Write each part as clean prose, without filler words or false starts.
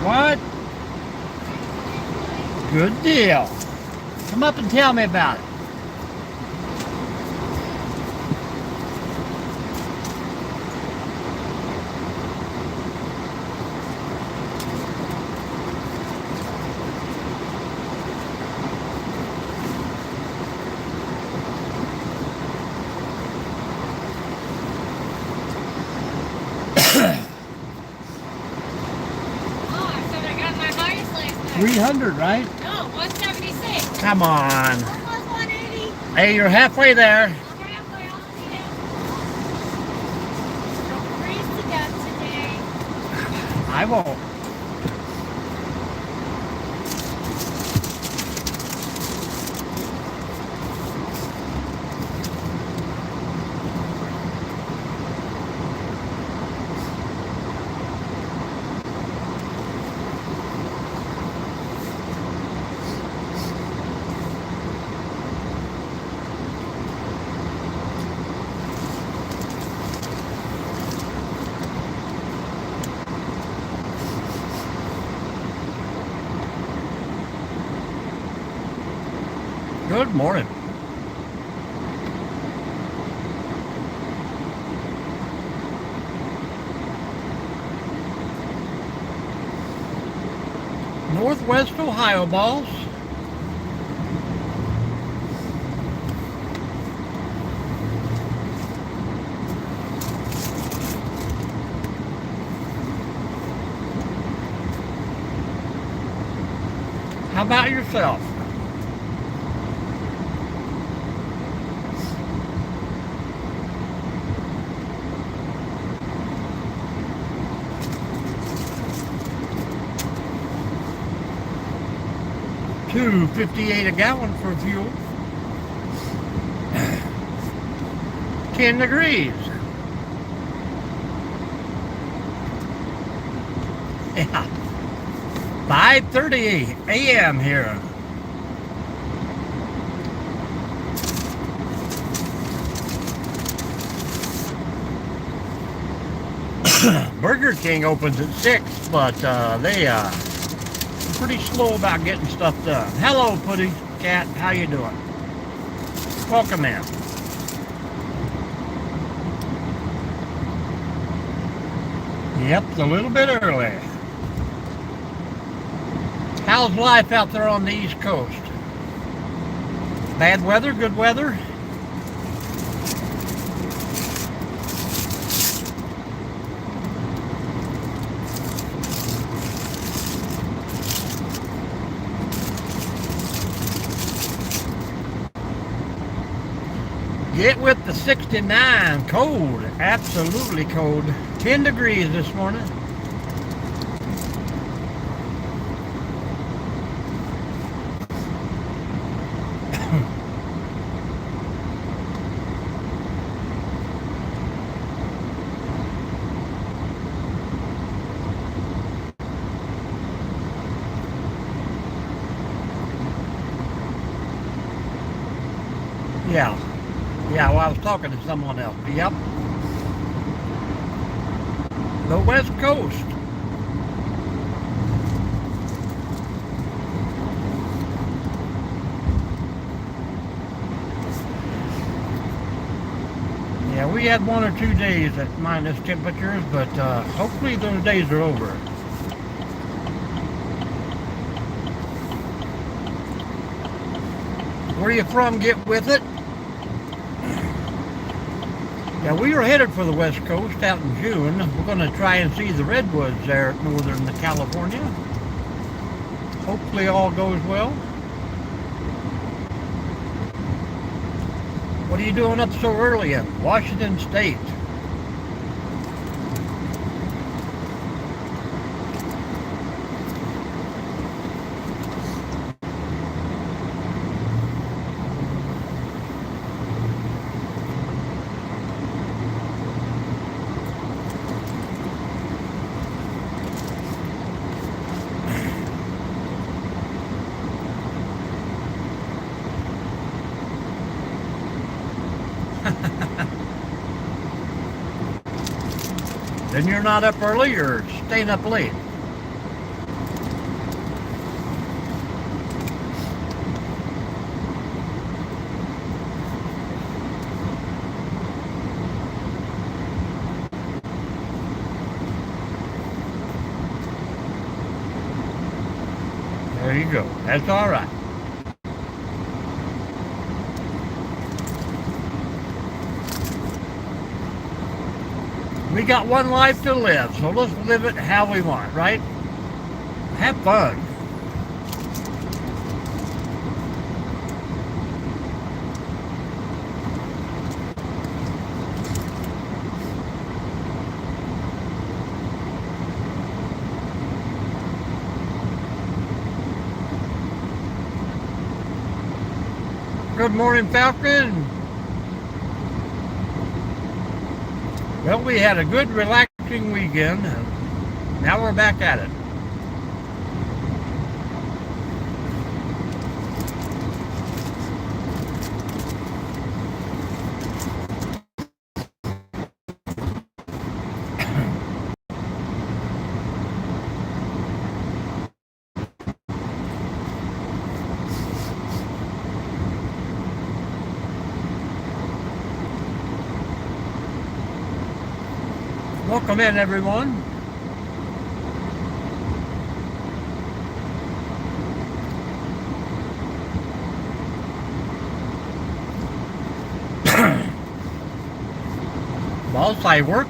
What? Good deal. Come up and tell me about it. Oh, I said I got my highest last night. 300, right? No, 176. Come on. Almost 180. Hey, you're halfway there. I'm halfway on the hill. Don't freeze to death today. I won't. Good morning. Northwest Ohio balls. How about yourself? $2.58 a gallon for fuel. 10 degrees. Yeah. 5:30 a.m. here. Burger King opens at 6, but they pretty slow about getting stuff done. Hello, Putty Cat. How you doing? Welcome in. Yep, it's a little bit early. How's life out there on the East Coast? Bad weather, good weather? Get with the 69. Cold. Absolutely cold. 10 degrees this morning. Yeah. Yeah, well, I was talking to someone else. Yep. The West Coast. Yeah, we had 1 or 2 days at minus temperatures, but hopefully those days are over. Where you from, get with it. Yeah, we are headed for the West Coast out in June. We're going to try and see the redwoods there at Northern California. Hopefully all goes well. What are you doing up so early in Washington State? Then you're not up early, you're staying up late. There you go. That's all right. We got one life to live, so let's live it how we want, right? Have fun. Good morning, Falcon. Well, we had a good, relaxing weekend, and now we're back at it. Welcome in, everyone. Boss, I work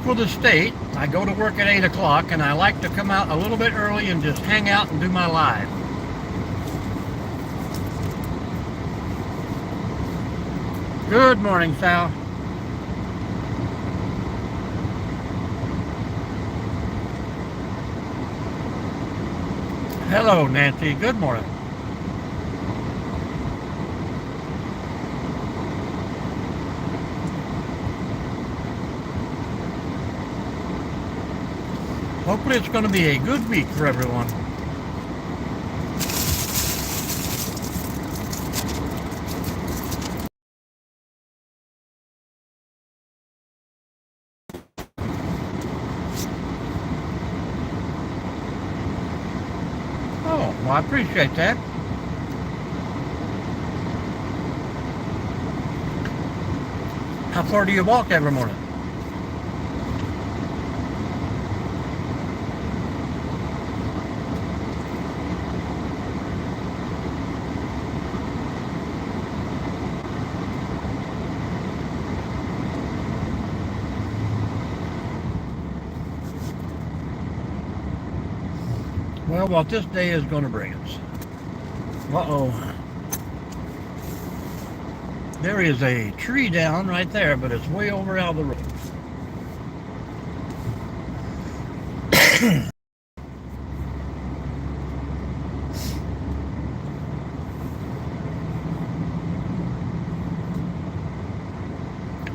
for the state. I go to work at 8 o'clock, and I like to come out a little bit early and just hang out and do my live. Good morning, Sal. Hello, Nancy. Good morning. Hopefully it's going to be a good week for everyone. Oh, well, I appreciate that. How far do you walk every morning? Well, what this day is going to bring us. Uh-oh. There is a tree down right there, but it's way over out of the road.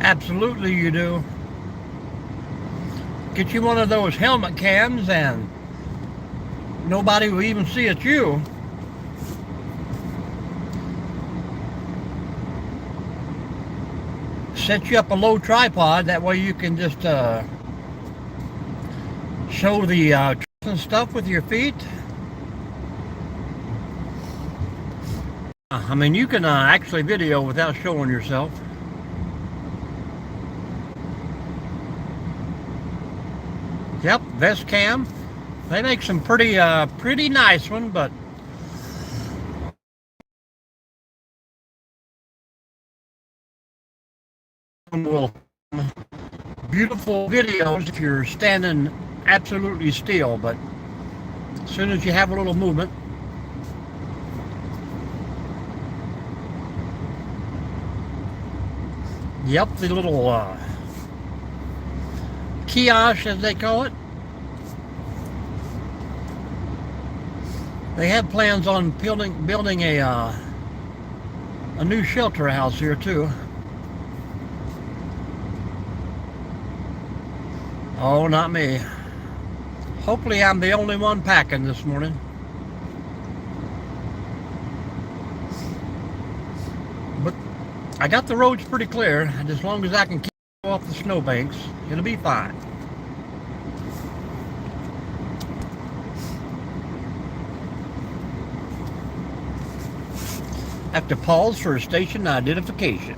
Absolutely you do. Get you one of those helmet cams and nobody will even see it's you. Set you up a low tripod, that way you can just show the tricks and stuff with your feet. I mean, you can actually video without showing yourself. Yep, vest cam. They make some pretty nice one, but will beautiful videos if you're standing absolutely still, but as soon as you have a little movement. Yep, the little kiosk, as they call it. They have plans on building a new shelter house here too. Oh, not me. Hopefully I'm the only one packing this morning. But I got the roads pretty clear, and as long as I can keep off the snowbanks, it'll be fine. Have to pause for station identification.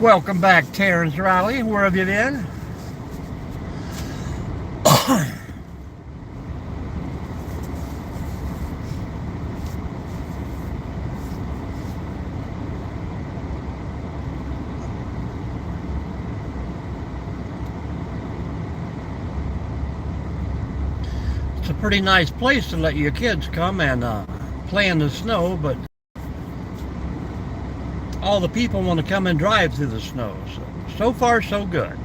Welcome back, Terrence Riley. Where have you been? It's a pretty nice place to let your kids come and play in the snow, but all the people want to come and drive through the snow. So far, so good.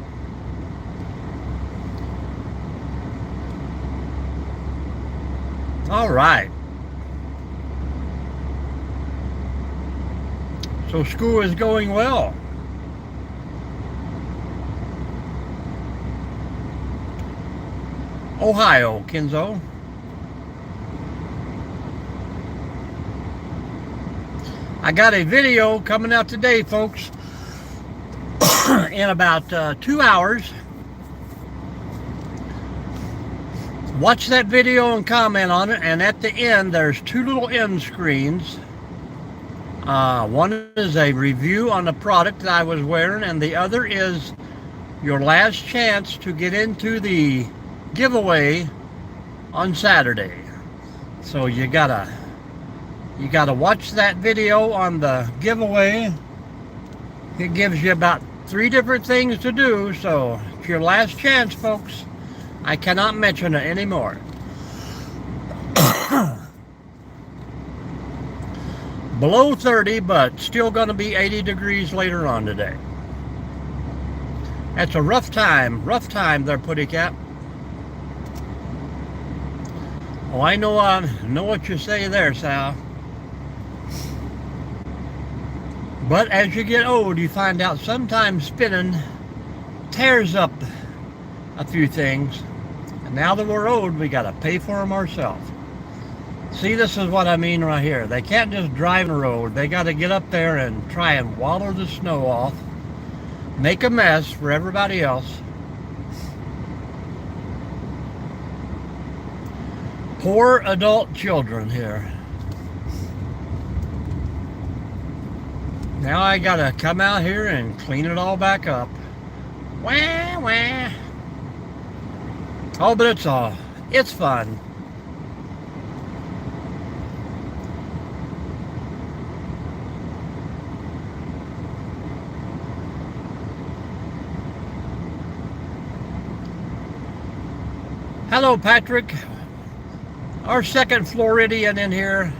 All right. So school is going well. Ohio, Kenzo. I got a video coming out today, folks, in about 2 hours. Watch that video and comment on it, and at the end there's two little end screens. One is a review on the product that I was wearing, and the other is your last chance to get into the giveaway on Saturday. So you gotta watch that video on the giveaway. It gives you about 3 different things to do, so it's your last chance, folks. I cannot mention it anymore. Below 30, but still going to be 80 degrees later on today. That's a rough time there, Putty Cap. Oh, I know what you say there, Sal. But as you get old, you find out sometimes spinning tears up a few things. And now that we're old, we got to pay for them ourselves. See, this is what I mean right here. They can't just drive the road. They got to get up there and try and wallow the snow off, make a mess for everybody else. Poor adult children here. Now I gotta come out here and clean it all back up. Wah, wah. Oh, but it's fun. Hello, Patrick. Our second Floridian in here.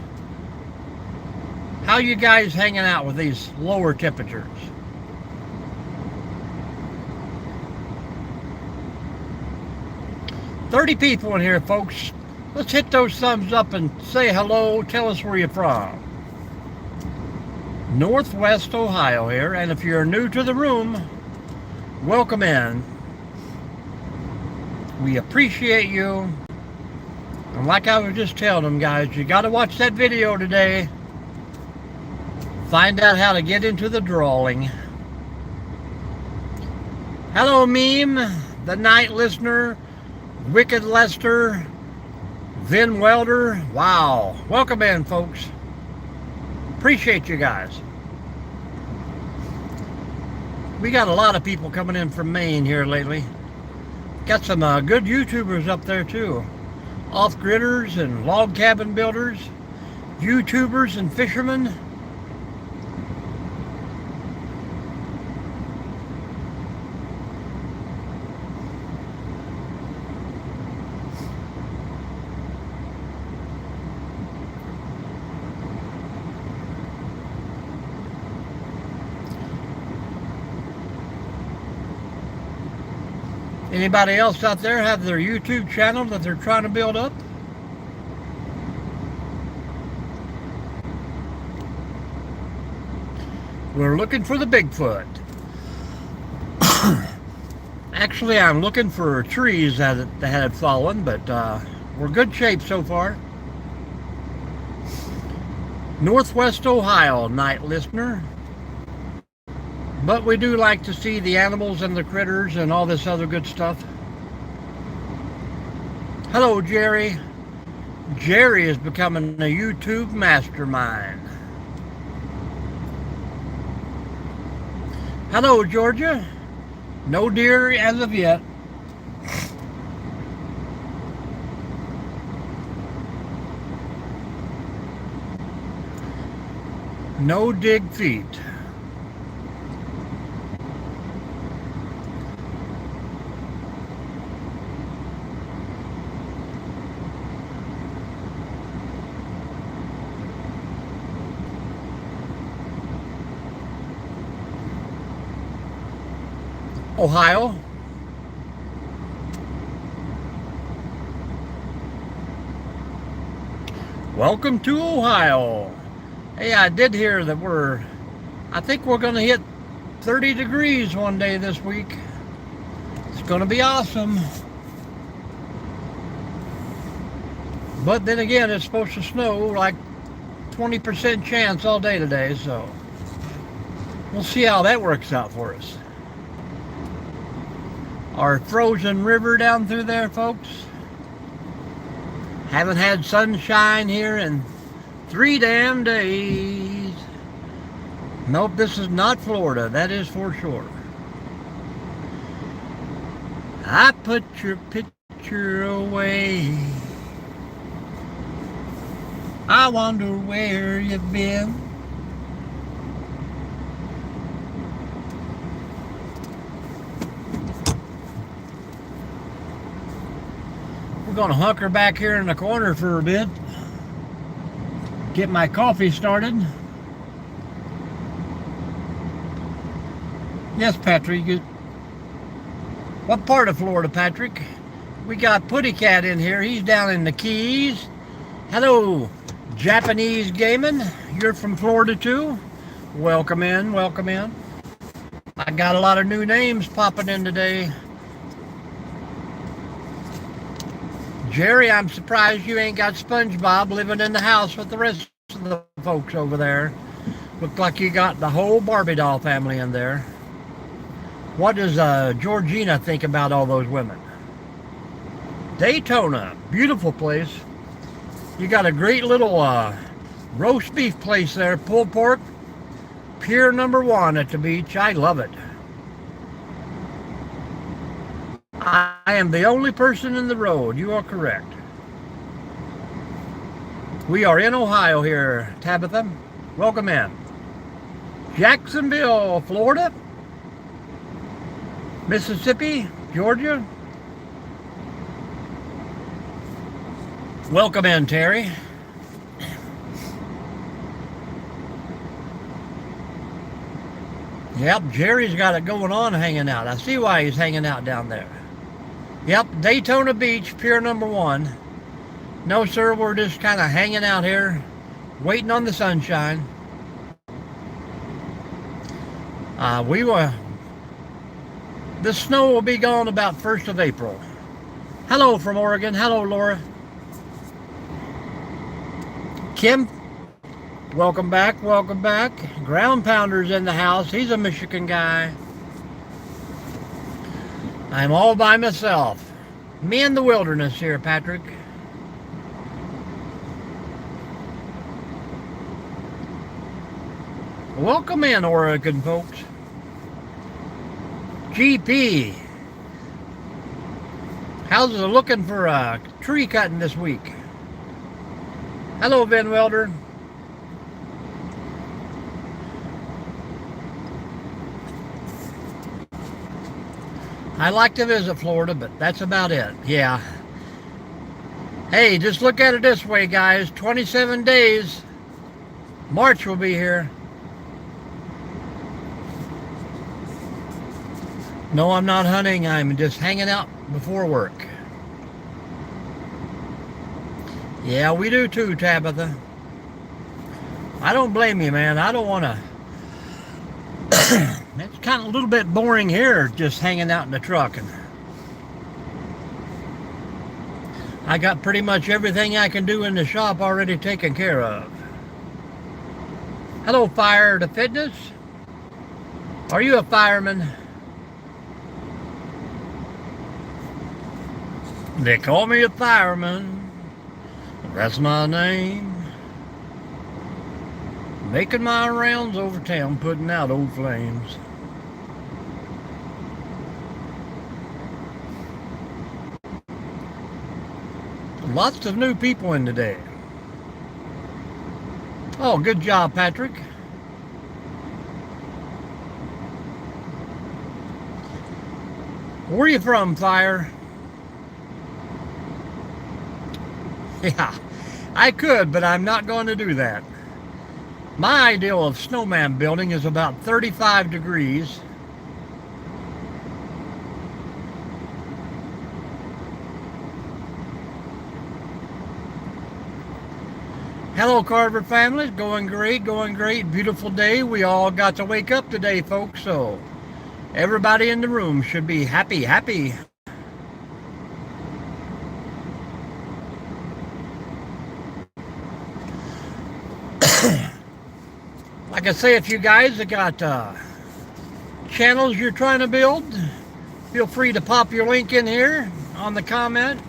How you guys hanging out with these lower temperatures? $30 people in here, folks. Let's hit those thumbs up and say hello. Tell us where you're from. Northwest Ohio here, and if you're new to the room, welcome in. We appreciate you. And like I was just telling them, guys, you got to watch that video today. Find out how to get into the drawing. Hello, Meme, the Night Listener, Wicked Lester, Vin Welder. Wow. Welcome in, folks. Appreciate you guys. We got a lot of people coming in from Maine here lately. Got some good YouTubers up there, too. Off-gridders and log cabin builders, YouTubers and fishermen. Anybody else out there have their YouTube channel that they're trying to build up? We're looking for the Bigfoot. Actually, I'm looking for trees that had fallen, but we're good shape so far. Northwest Ohio, Night Listener. But we do like to see the animals and the critters and all this other good stuff. Hello, Jerry. Jerry is becoming a YouTube mastermind. Hello, Georgia. No deer as of yet. No dig feet. Ohio. Welcome to Ohio. Hey, I did hear that I think we're going to hit 30 degrees one day this week. It's going to be awesome. But then again, it's supposed to snow like 20% chance all day today, so we'll see how that works out for us. Our frozen river down through there, folks. Haven't had sunshine here in 3 damn days. Nope, this is not Florida, that is for sure. I put your picture away. I wonder where you've been. We're gonna hunker back here in the corner for a bit. Get my coffee started. Yes, Patrick. What part of Florida, Patrick? We got Putty Cat in here. He's down in the Keys. Hello, Japanese Gaming. You're from Florida too? Welcome in, welcome in. I got a lot of new names popping in today. Jerry, I'm surprised you ain't got SpongeBob living in the house with the rest of the folks over there. Look like you got the whole Barbie doll family in there. What does Georgina think about all those women? Daytona, beautiful place. You got a great little roast beef place there, pulled pork, pier number 1 at the beach. I love it. I am the only person in the road. You are correct. We are in Ohio here, Tabitha. Welcome in. Jacksonville, Florida. Mississippi, Georgia. Welcome in, Terry. Yep, Jerry's got it going on hanging out. I see why he's hanging out down there. Yep, Daytona Beach, pier number 1. No, sir, we're just kind of hanging out here, waiting on the sunshine. The snow will be gone about 1st of April. Hello from Oregon. Hello, Laura. Kim, welcome back, welcome back. Ground Pounder's in the house. He's a Michigan guy. I'm all by myself. Me in the wilderness here, Patrick. Welcome in, Oregon folks. GP. How's it looking for tree cutting this week? Hello, Ben Welder. I like to visit Florida, but that's about it. Yeah. Hey, just look at it this way, guys. 27 days. March will be here. No, I'm not hunting. I'm just hanging out before work. Yeah, we do too, Tabitha. I don't blame you, man. I don't want to... It's kind of a little bit boring here, just hanging out in the truck. And I got pretty much everything I can do in the shop already taken care of. Hello, Fire to Fitness. Are you a fireman? They call me a fireman. That's my name. Making my rounds over town, putting out old flames. Lots of new people in today. Oh, good job, Patrick. Where are you from, Fire? Yeah, I could, but I'm not going to do that. My ideal of snowman building is about 35 degrees. Hello, Carver family. Going great, going great. Beautiful day. We all got to wake up today, folks, so everybody in the room should be happy, happy. Like I say, if you guys have got channels you're trying to build, feel free to pop your link in here on the comment.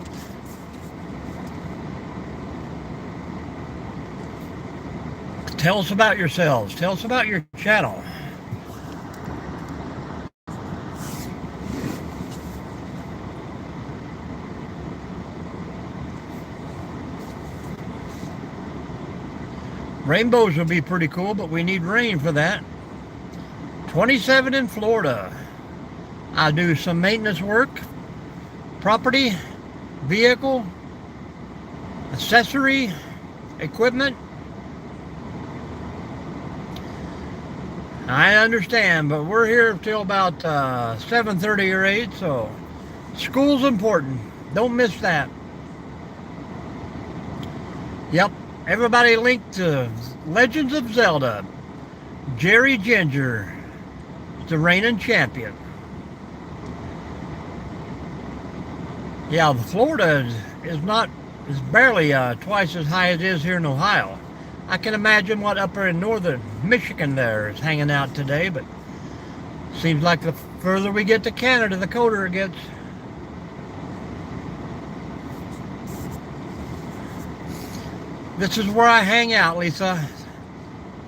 Tell us about yourselves. Tell us about your channel. Rainbows would be pretty cool, but we need rain for that. 27 in Florida. I do some maintenance work, property, vehicle, accessory, equipment. I understand, but we're here till about 7:30 or 8, so school's important. Don't miss that. Yep, everybody linked to Legends of Zelda. Jerry Ginger, the reigning champion. Yeah, Florida is barely twice as high as it is here in Ohio. I can imagine what up in northern Michigan there is hanging out today, but seems like the further we get to Canada, the colder it gets. This is where I hang out, Lisa.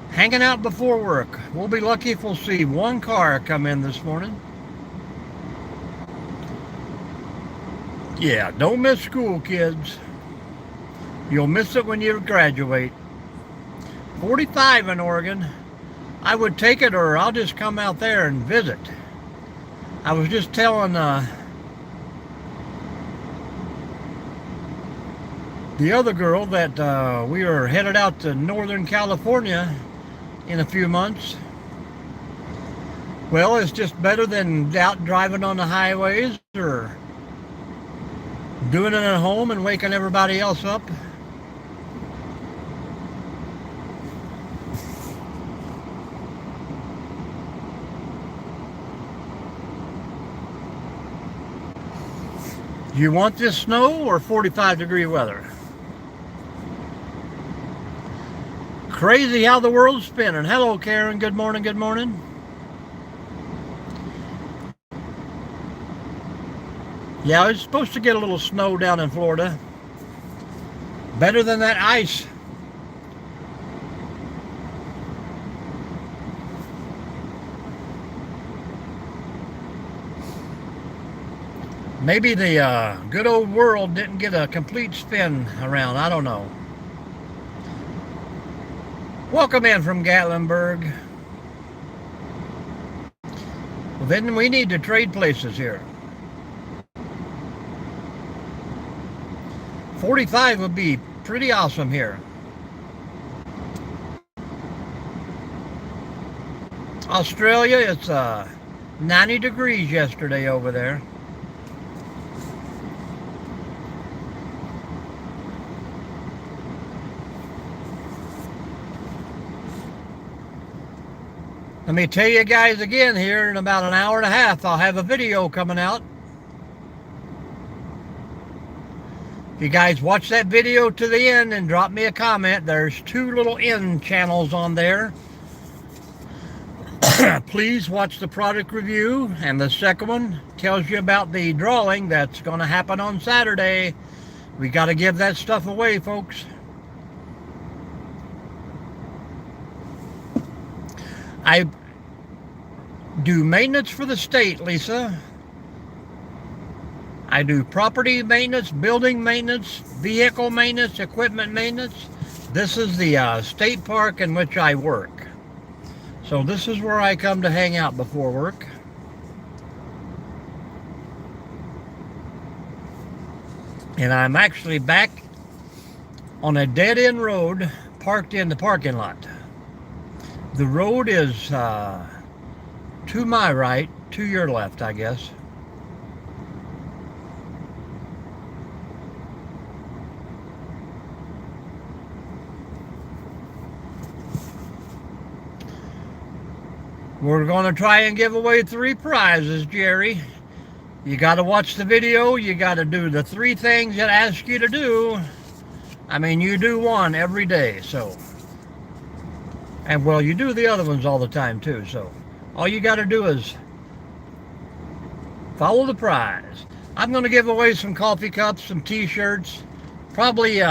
Hanging out before work. We'll be lucky if we'll see one car come in this morning. Yeah, don't miss school, kids. You'll miss it when you graduate. 45 in Oregon. I would take it, or I'll just come out there and visit. I was just telling the other girl that we are headed out to Northern California in a few months. Well, it's just better than out driving on the highways or doing it at home and waking everybody else up. Do you want this snow or 45-degree weather? Crazy how the world's spinning. Hello, Karen. Good morning, good morning. Yeah, it's supposed to get a little snow down in Florida. Better than that ice. Maybe the good old world didn't get a complete spin around. I don't know. Welcome in from Gatlinburg. Well, then we need to trade places here. 45 would be pretty awesome here. Australia, it's 90 degrees yesterday over there. Let me tell you guys again, here in about an hour and a half, I'll have a video coming out. If you guys watch that video to the end and drop me a comment, there's 2 little end channels on there. Please watch the product review, and the second one tells you about the drawing that's going to happen on Saturday. We got to give that stuff away, folks. I do maintenance for the state, Lisa. I do property maintenance, building maintenance, vehicle maintenance, equipment maintenance. This is the state park in which I work. So this is where I come to hang out before work. And I'm actually back on a dead-end road parked in the parking lot. The road is to my right, to your left, I guess. We're going to try and give away 3 prizes, Jerry. You got to watch the video. You got to do the 3 things it asks you to do. I mean, you do one every day, so. And, well, you do the other ones all the time, too. So, all you got to do is follow the prize. I'm going to give away some coffee cups, some T-shirts. Probably,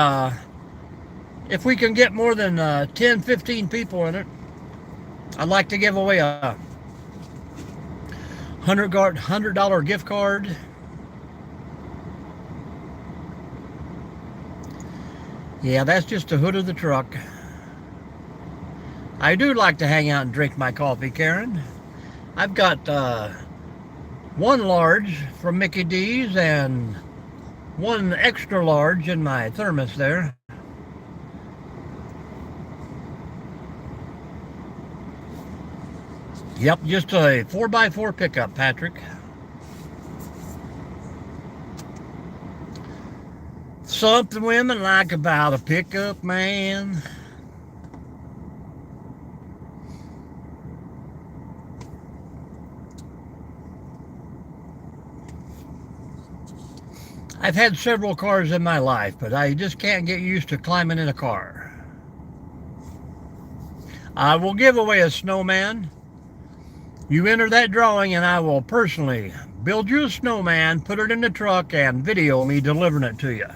if we can get more than 10, 15 people in it, I'd like to give away a $100 gift card. Yeah, that's just the hood of the truck. I do like to hang out and drink my coffee, Karen. I've got 1 large from Mickey D's and 1 extra large in my thermos there. Yep, just a 4x4 pickup, Patrick. Something women like about a pickup, man. I've had several cars in my life, but I just can't get used to climbing in a car. I will give away a snowman. You enter that drawing and I will personally build you a snowman, put it in the truck, and video me delivering it to you.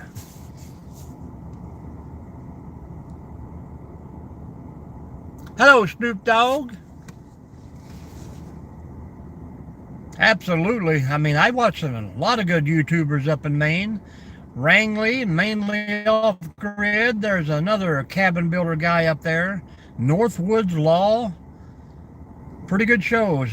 Hello, Snoop Dogg. Absolutely. I mean, I watch a lot of good YouTubers up in Maine. Rangley, mainly off grid. There's another cabin builder guy up there. Northwoods Law. Pretty good shows.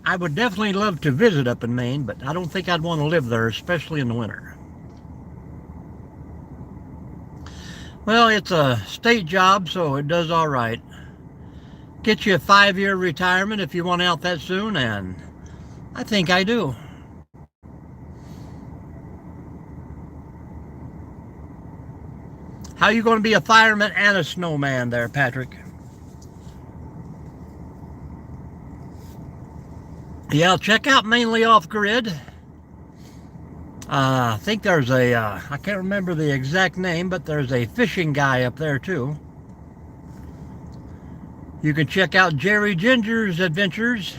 I would definitely love to visit up in Maine, but I don't think I'd want to live there, especially in the winter. Well, it's a state job, so it does all right. Get you a 5-year retirement if you want out that soon, and I think I do. How are you going to be a fireman and a snowman there, Patrick? Yeah, check out Mainly Off Grid. I think there's a, I can't remember the exact name, but there's a fishing guy up there too. You can check out Jerry Ginger's adventures.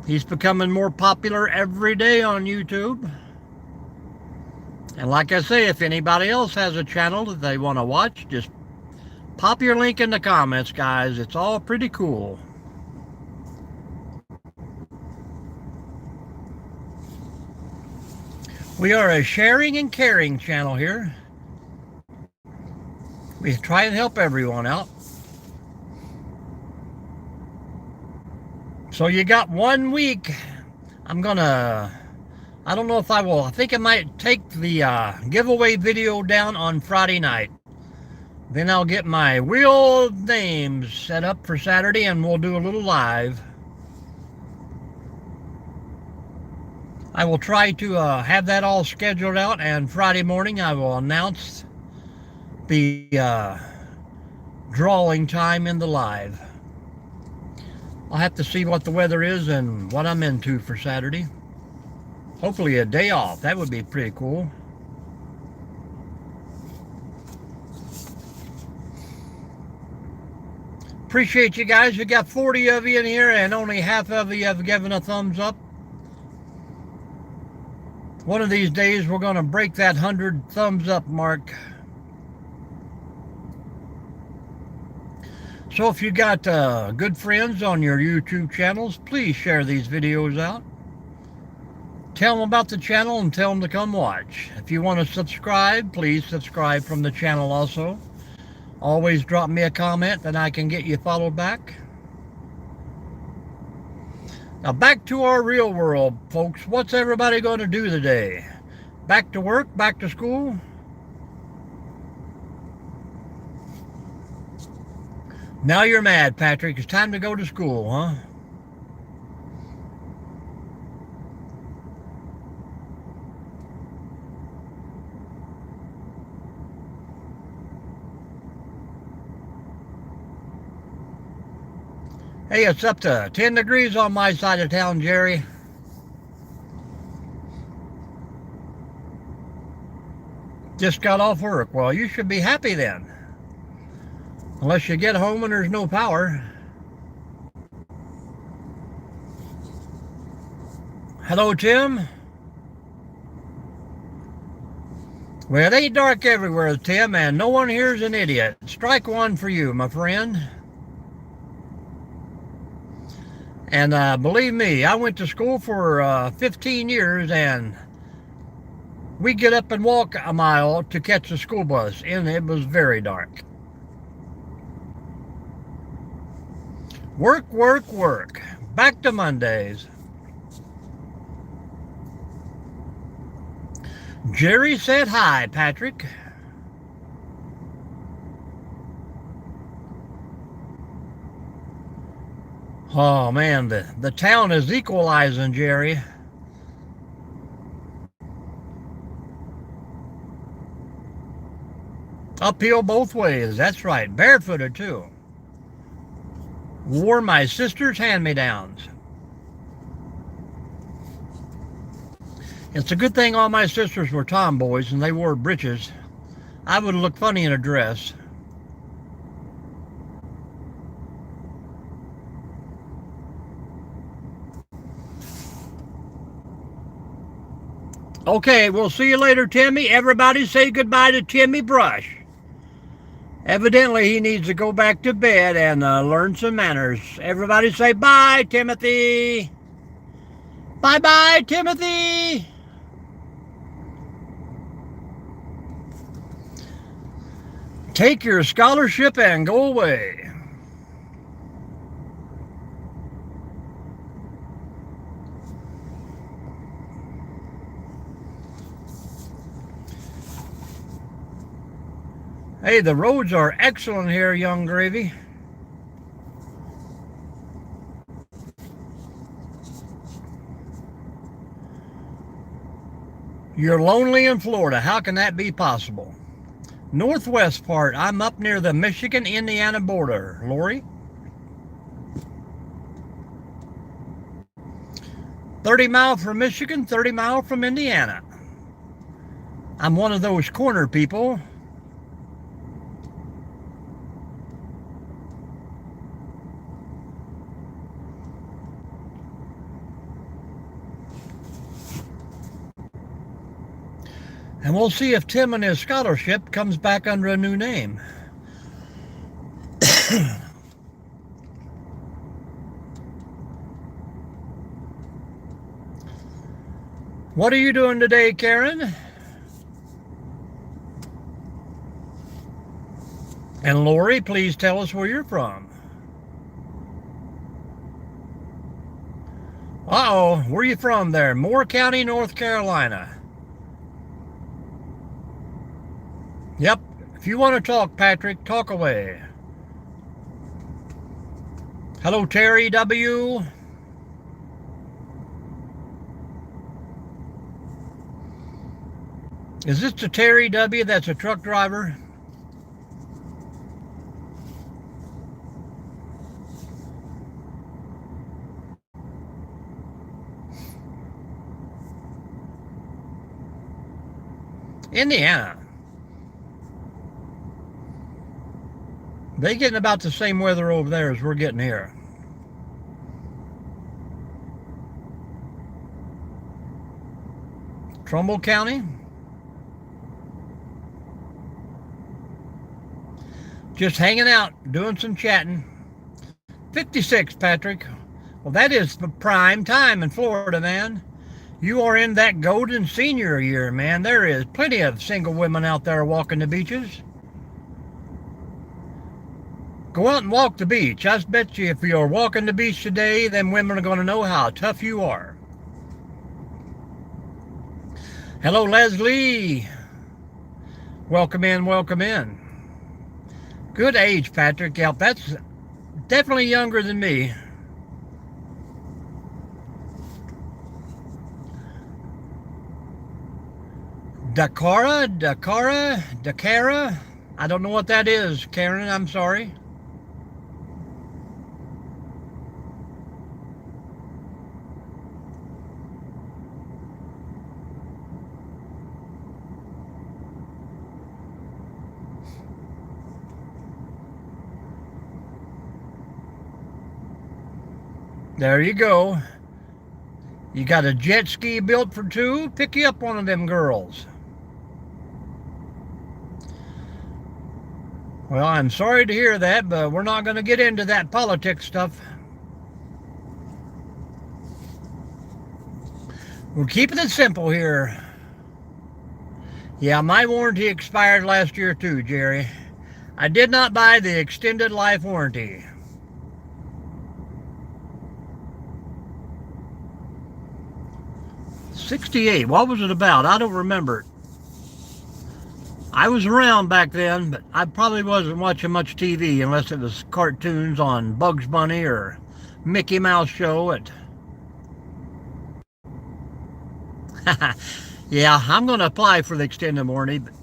He's becoming more popular every day on YouTube. And like I say, if anybody else has a channel that they want to watch, just pop your link in the comments, guys. It's all pretty cool. We are a sharing and caring channel here. We try and help everyone out. So you got 1 week. I don't know if I will. I think I might take the giveaway video down on Friday night. Then I'll get my wheel of names set up for Saturday and we'll do a little live. I will try to have that all scheduled out, and Friday morning I will announce the drawing time in the live. I'll have to see what the weather is and what I'm into for Saturday. Hopefully a day off. That would be pretty cool. Appreciate you guys. We got 40 of you in here and only half of you have given a thumbs up. One of these days we're going to break that 100 thumbs up mark. So if you got good friends on your YouTube channels, please share these videos out. Tell them about the channel and tell them to come watch. If you want to subscribe, please subscribe from the channel also. Always drop me a comment and I can get you followed back. Now back to our real world, folks. What's everybody going to do today? Back to work? Back to school? Now you're mad, Patrick. It's time to go to school, huh? Hey, it's up to 10 degrees on my side of town, Jerry. Just got off work. Well, you should be happy then. Unless you get home and there's no power. Hello, Tim. Well, it ain't dark everywhere, Tim, and no one here's an idiot. Strike one for you, my friend. And believe me, I went to school for 15 years, and we get up and walk a mile to catch the school bus, and it was very dark. Work, work, work. Back to Mondays. Jerry said hi, Patrick. Oh man, the town is equalizing, Jerry. Uphill both ways, that's right. Barefooted too. Wore my sister's hand-me-downs. It's a good thing all my sisters were tomboys and they wore breeches. I would look funny in a dress. Okay, we'll see you later, Timmy. Everybody say goodbye to Timmy Brush. Evidently, he needs to go back to bed and learn some manners. Everybody say bye, Timothy. Bye-bye, Timothy. Take your scholarship and go away. Hey, the roads are excellent here, young gravy. You're lonely in Florida. How can that be possible? Northwest part. I'm up near the Michigan-Indiana border, Lori. 30 miles from Michigan, 30 miles from Indiana. I'm one of those corner people. And we'll see if Tim and his scholarship comes back under a new name. What are you doing today, Karen? And Lori, please tell us where you're from. Uh-oh, where are you from there? Moore County, North Carolina. Yep, if you want to talk, Patrick, talk away. Hello, Terry W. Is this the Terry W. that's a truck driver? Indiana. They getting about the same weather over there as we're getting here. Trumbull County. Just hanging out, doing some chatting. 56, Patrick. Well, that is the prime time in Florida, man. You are in that golden senior year, man. There is plenty of single women out there walking the beaches. Go out and walk the beach. I bet you if you're walking the beach today, then women are going to know how tough you are. Hello, Leslie. Welcome in, welcome in. Good age, Patrick. Yep, that's definitely younger than me. Dakara. I don't know what that is, Karen. I'm sorry. There you go. You got a jet ski built for two? Pick you up one of them girls. Well, I'm sorry to hear that, but we're not going to get into that politics stuff. We're keeping it simple here. Yeah, my warranty expired last year too, Jerry. I did not buy the extended life warranty. '68. What was it about? I don't remember it. I was around back then, but I probably wasn't watching much TV unless it was cartoons on Bugs Bunny or Mickey Mouse show. Yeah, I'm going to apply for the extended warranty. But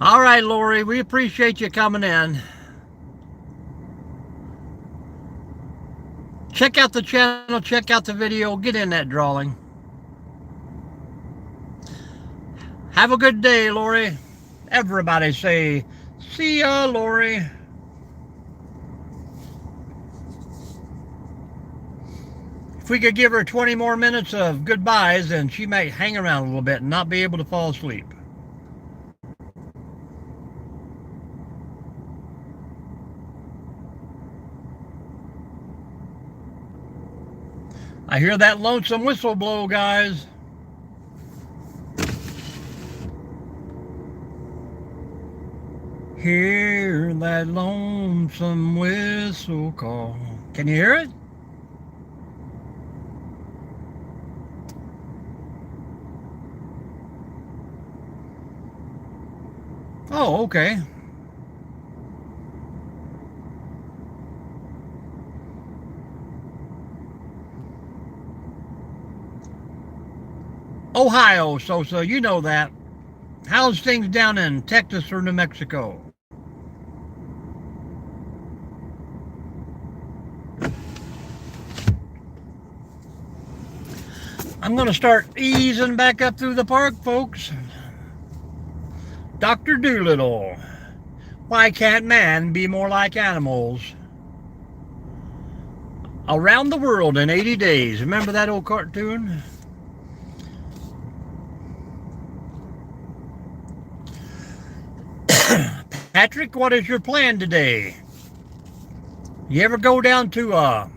all right, Lori, we appreciate you coming in. Check out the channel, check out the video, get in that drawing. Have a good day, Lori. Everybody say, see ya, Lori. If we could give her 20 more minutes of goodbyes, then she might hang around a little bit and not be able to fall asleep. I hear that lonesome whistle blow, guys. Hear that lonesome whistle call. Can you hear it? Oh, okay. Ohio, Sosa, you know that. How's things down in Texas or New Mexico? I'm going to start easing back up through the park, folks. Dr. Doolittle. Why can't man be more like animals? Around the world in 80 days. Remember that old cartoon? Patrick, what is your plan today? You ever go down to oh,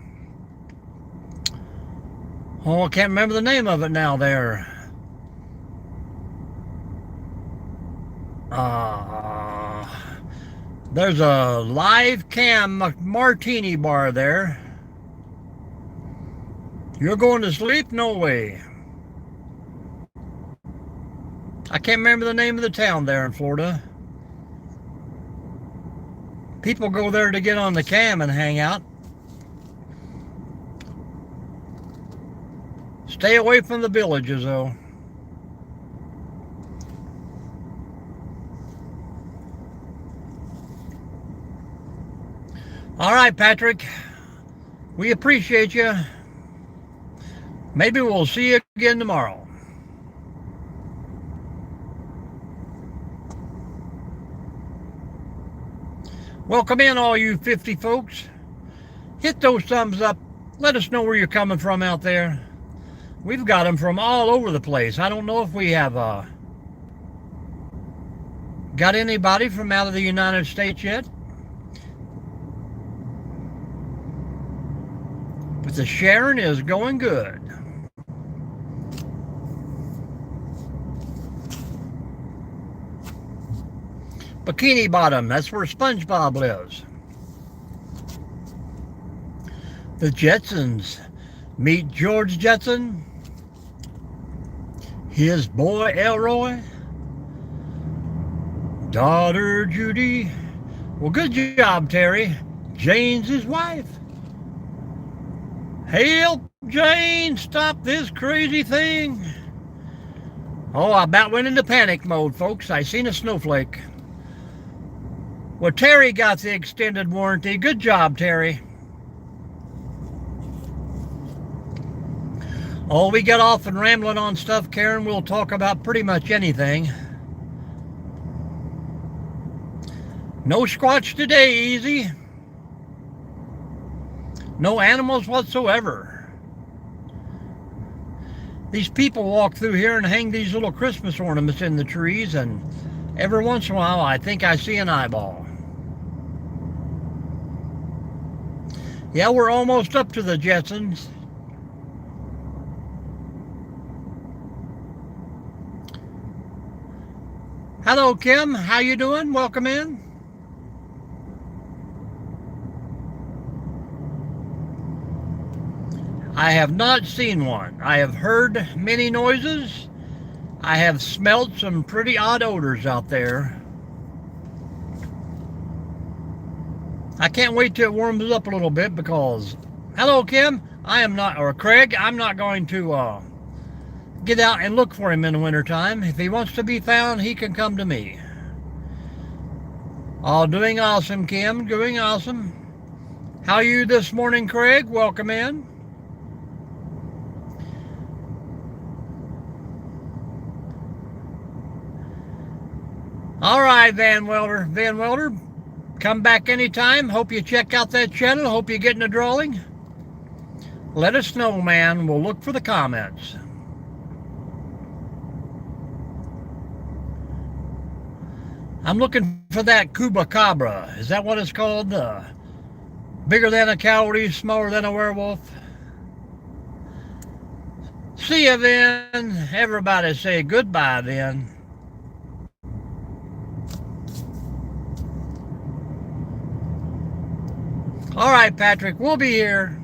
I can't remember the name of it now there. There's a live cam martini bar there. You're going to sleep? No way. I can't remember the name of the town there in Florida. People go there to get on the cam and hang out. Stay away from the villages, though. All right, Patrick. We appreciate you. Maybe we'll see you again tomorrow. Welcome in, all you 50 folks. Hit those thumbs up. Let us know where you're coming from out there. We've got them from all over the place. I don't know if we have got anybody from out of the United States yet. the sharing is going good. Bikini Bottom, that's where SpongeBob lives. The Jetsons. Meet George Jetson, his boy Elroy, daughter Judy. Well, good job, Terry. Jane's his wife. Help, Jane, stop this crazy thing. Oh, I about went into panic mode, folks. I seen a snowflake. Well, Terry got the extended warranty. Good job, Terry. Oh, we got off and rambling on stuff, Karen. We'll talk about pretty much anything. No squatch today, easy. No animals whatsoever. These people walk through here and hang these little Christmas ornaments in the trees, and every once in a while I think I see an eyeball. Yeah, we're almost up to the Jetsons. Hello, Kim. How you doing? Welcome in. I have not seen one. I have heard many noises. I have smelt some pretty odd odors out there. I can't wait till it warms up a little bit because, hello, Kim. I am not, or Craig, I'm not going to get out and look for him in the wintertime. If he wants to be found, he can come to me. Oh, doing awesome, Kim. Doing awesome. How are you this morning, Craig? Welcome in. All right, Van Welder. Van Welder, come back anytime. Hope you check out that channel. Hope you're getting a drawing. Let us know, man. We'll look for the comments. I'm looking for that Chupacabra. Is that what it's called? Bigger than a coyote, smaller than a werewolf. See you then. Everybody say goodbye then. All right, Patrick, we'll be here.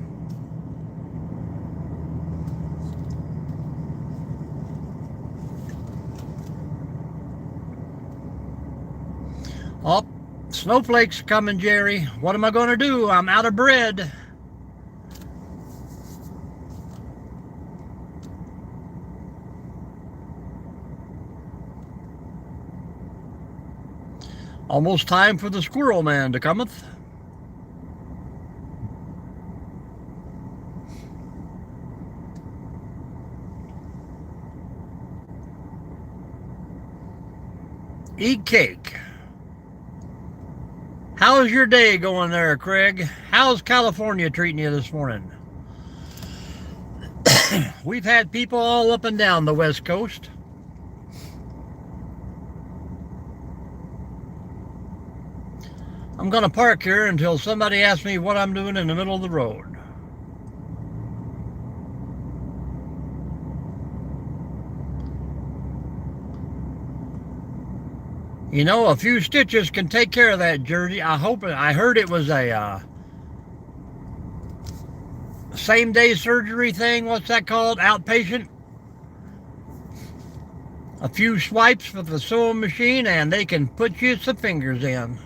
Oh, snowflakes coming, Jerry. What am I going to do? I'm out of bread. Almost time for the squirrel man to cometh. Eat cake. How's your day going there, Craig? How's California treating you this morning? We've had people all up and down the West Coast. I'm going to park here until somebody asks me what I'm doing in the middle of the road. You know, a few stitches can take care of that, Jersey. I heard it was a same-day surgery thing. What's that called? Outpatient. A few swipes with the sewing machine and they can put you some fingers in.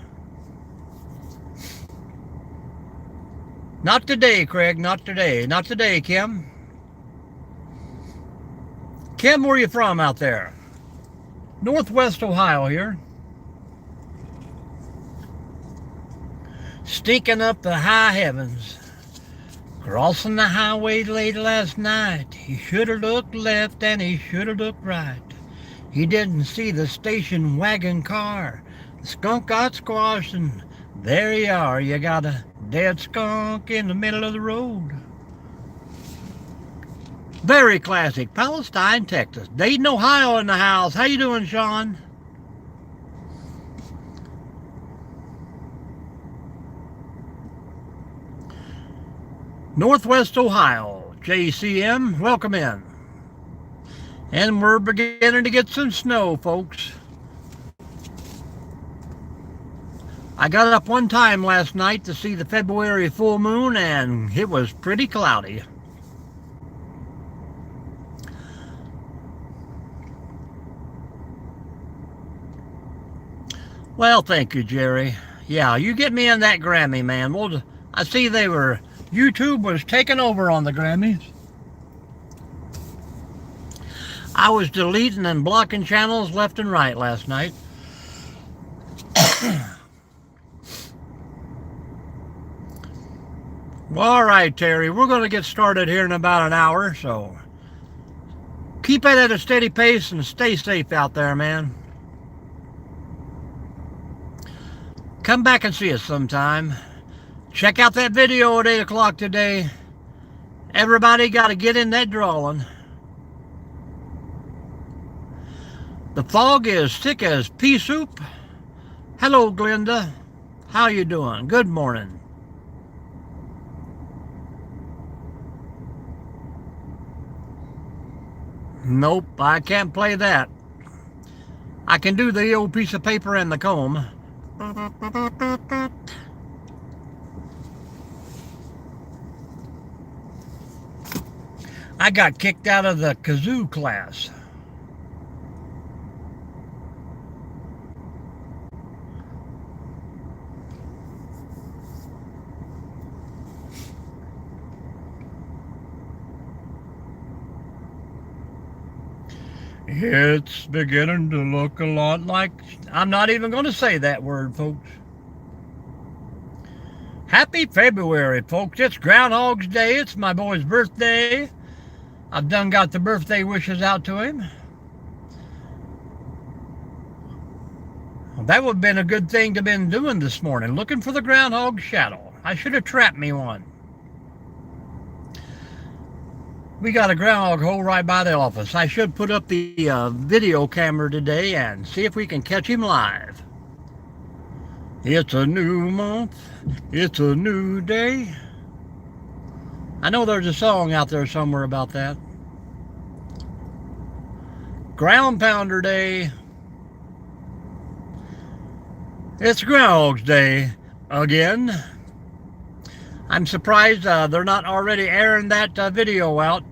Not today, Craig. Not today. Not today, Kim. Kim, where are you from out there? Northwest Ohio here. Stinking up the high heavens. Crossing the highway late last night. He should have looked left and he should have looked right. He didn't see the station wagon car. The skunk got squashed and there you are. You got a dead skunk in the middle of the road. Very classic. Palestine, Texas. Dayton, Ohio in the house. How you doing, Sean? Northwest Ohio, JCM, welcome in. And we're beginning to get some snow, folks. I got up one time last night to see the February full moon, and it was pretty cloudy. Well, thank you, Jerry. Yeah, you get me in that Grammy, man. Well, I see YouTube was taking over on the Grammys. I was deleting and blocking channels left and right last night. Well, all right, Terry, we're going to get started here in about an hour, so keep it at a steady pace and stay safe out there, man. Come back and see us sometime. Check out that video at 8 o'clock today. Everybody got to get in that drawing. The fog is thick as pea soup. Hello, Glenda. How you doing? Good morning. Nope, I can't play that. I can do the old piece of paper and the comb. I got kicked out of the kazoo class. It's beginning to look a lot like... I'm not even going to say that word, folks. Happy February, folks. It's Groundhog's Day. It's my boy's birthday. I've done got the birthday wishes out to him. Well, that would have been a good thing to have been doing this morning, looking for the groundhog shadow. I should have trapped me one. We got a groundhog hole right by the office. I should put up the video camera today and see if we can catch him live. It's a new month. It's a new day. I know there's a song out there somewhere about that. Ground Pounder Day. It's Groundhog's Day again. I'm surprised they're not already airing that video out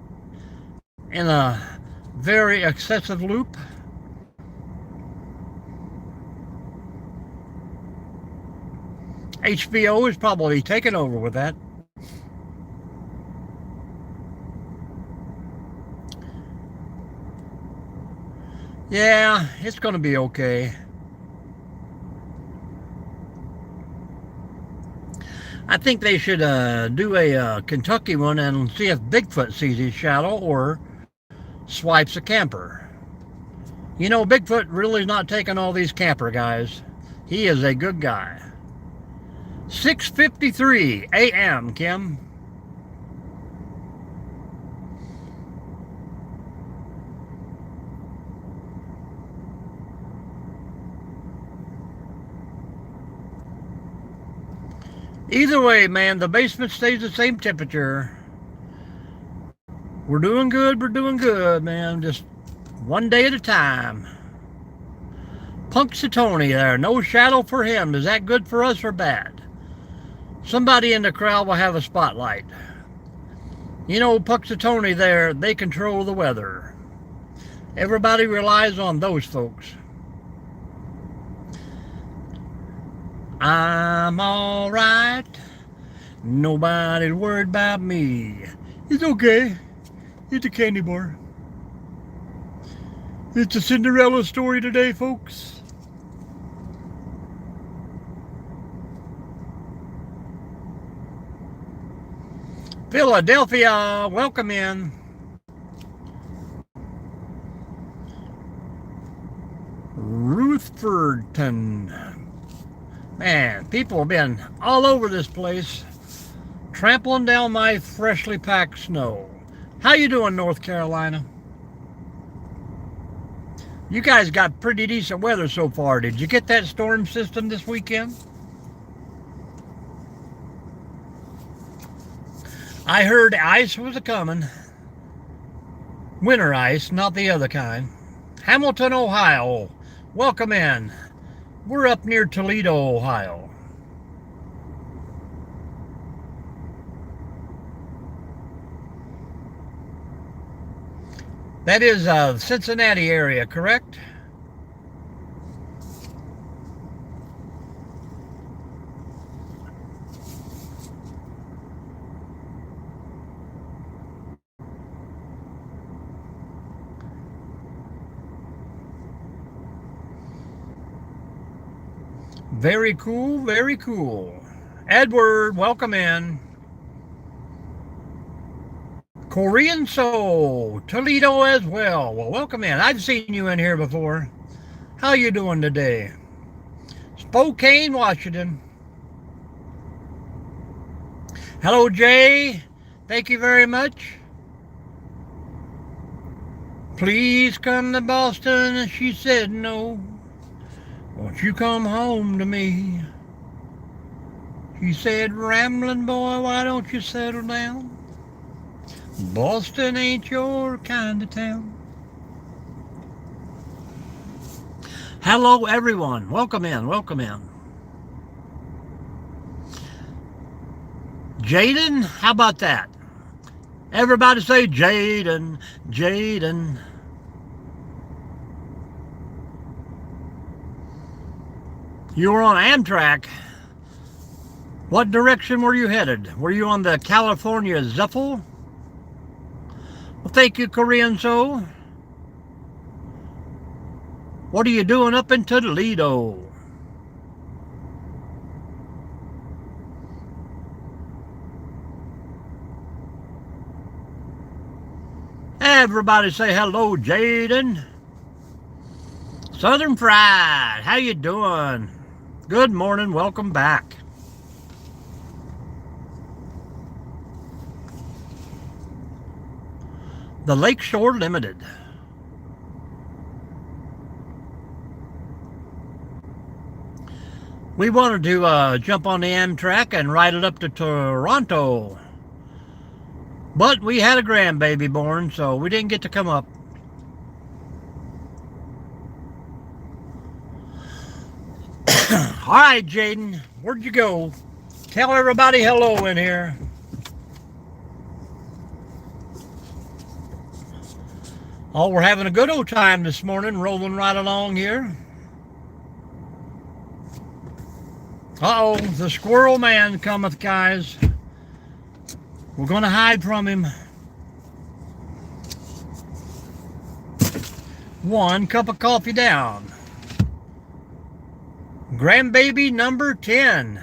in a very excessive loop. HBO is probably taking over with that. Yeah, it's going to be okay. I think they should do a Kentucky one and see if Bigfoot sees his shadow or swipes a camper. You know, Bigfoot really is not taking all these camper guys. He is a good guy. 6:53 a.m., Kim. Either way, man, the basement stays the same temperature. We're doing good, man. Just one day at a time. Punxsutawney there, no shadow for him. Is that good for us or bad? Somebody in the crowd will have a spotlight. You know, Punxsutawney there, they control the weather. Everybody relies on those folks. I'm all right. Nobody's worried about me. It's okay. It's a candy bar. It's a Cinderella story today, folks. Philadelphia, welcome in. Ruthfordton. Man, people have been all over this place, trampling down my freshly packed snow. How you doing, North Carolina? You guys got pretty decent weather so far. Did you get that storm system this weekend? I heard ice was a-coming. Winter ice, not the other kind. Hamilton, Ohio. Welcome in. We're up near Toledo, Ohio. That is the Cincinnati area, correct? Very cool, very cool. Edward, welcome in. Korean Soul, Toledo as well. Well, welcome in. I've seen you in here before. How you doing today? Spokane, Washington. Hello, Jay. Thank you very much. Please come to Boston. She said no. Won't you come home to me? She said, rambling boy, why don't you settle down? Boston ain't your kind of town. Hello, everyone. Welcome in, welcome in. Jaden, how about that? Everybody say Jaden, Jaden. You were on Amtrak. What direction were you headed? Were you on the California Zephyr? Well, thank you, Korean Soul. What are you doing up in Toledo? Everybody say hello, Jaden. Southern Fried, how you doing? Good morning, welcome back. The Lakeshore Limited. We wanted to jump on the Amtrak and ride it up to Toronto. But we had a grandbaby born, so we didn't get to come up. All right, Jaden, where'd you go? Tell everybody hello in here. Oh, we're having a good old time this morning, rolling right along here. Uh-oh, the squirrel man cometh, guys. We're going to hide from him. One cup of coffee down. Grandbaby number 10.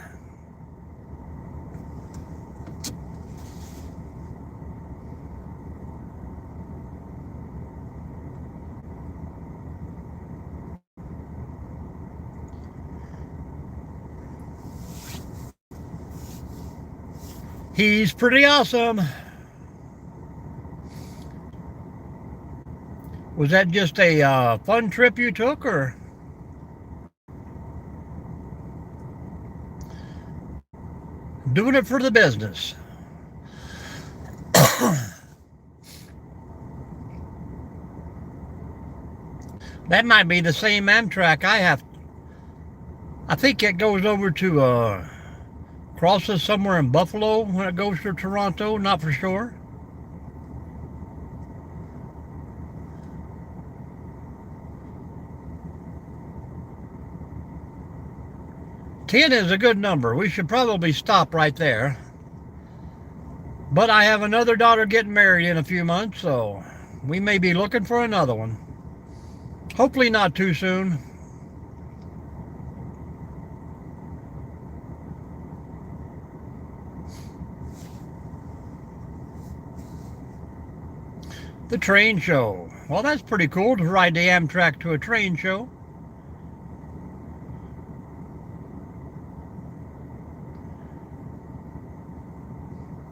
He's pretty awesome. Was that just a fun trip you took, or? Doing it for the business. That might be the same Amtrak I have. I think it goes over to crosses somewhere in Buffalo when it goes to Toronto, not for sure. Ten is a good number. We should probably stop right there. But I have another daughter getting married in a few months, so we may be looking for another one. Hopefully not too soon. The train show. Well, that's pretty cool to ride the Amtrak to a train show.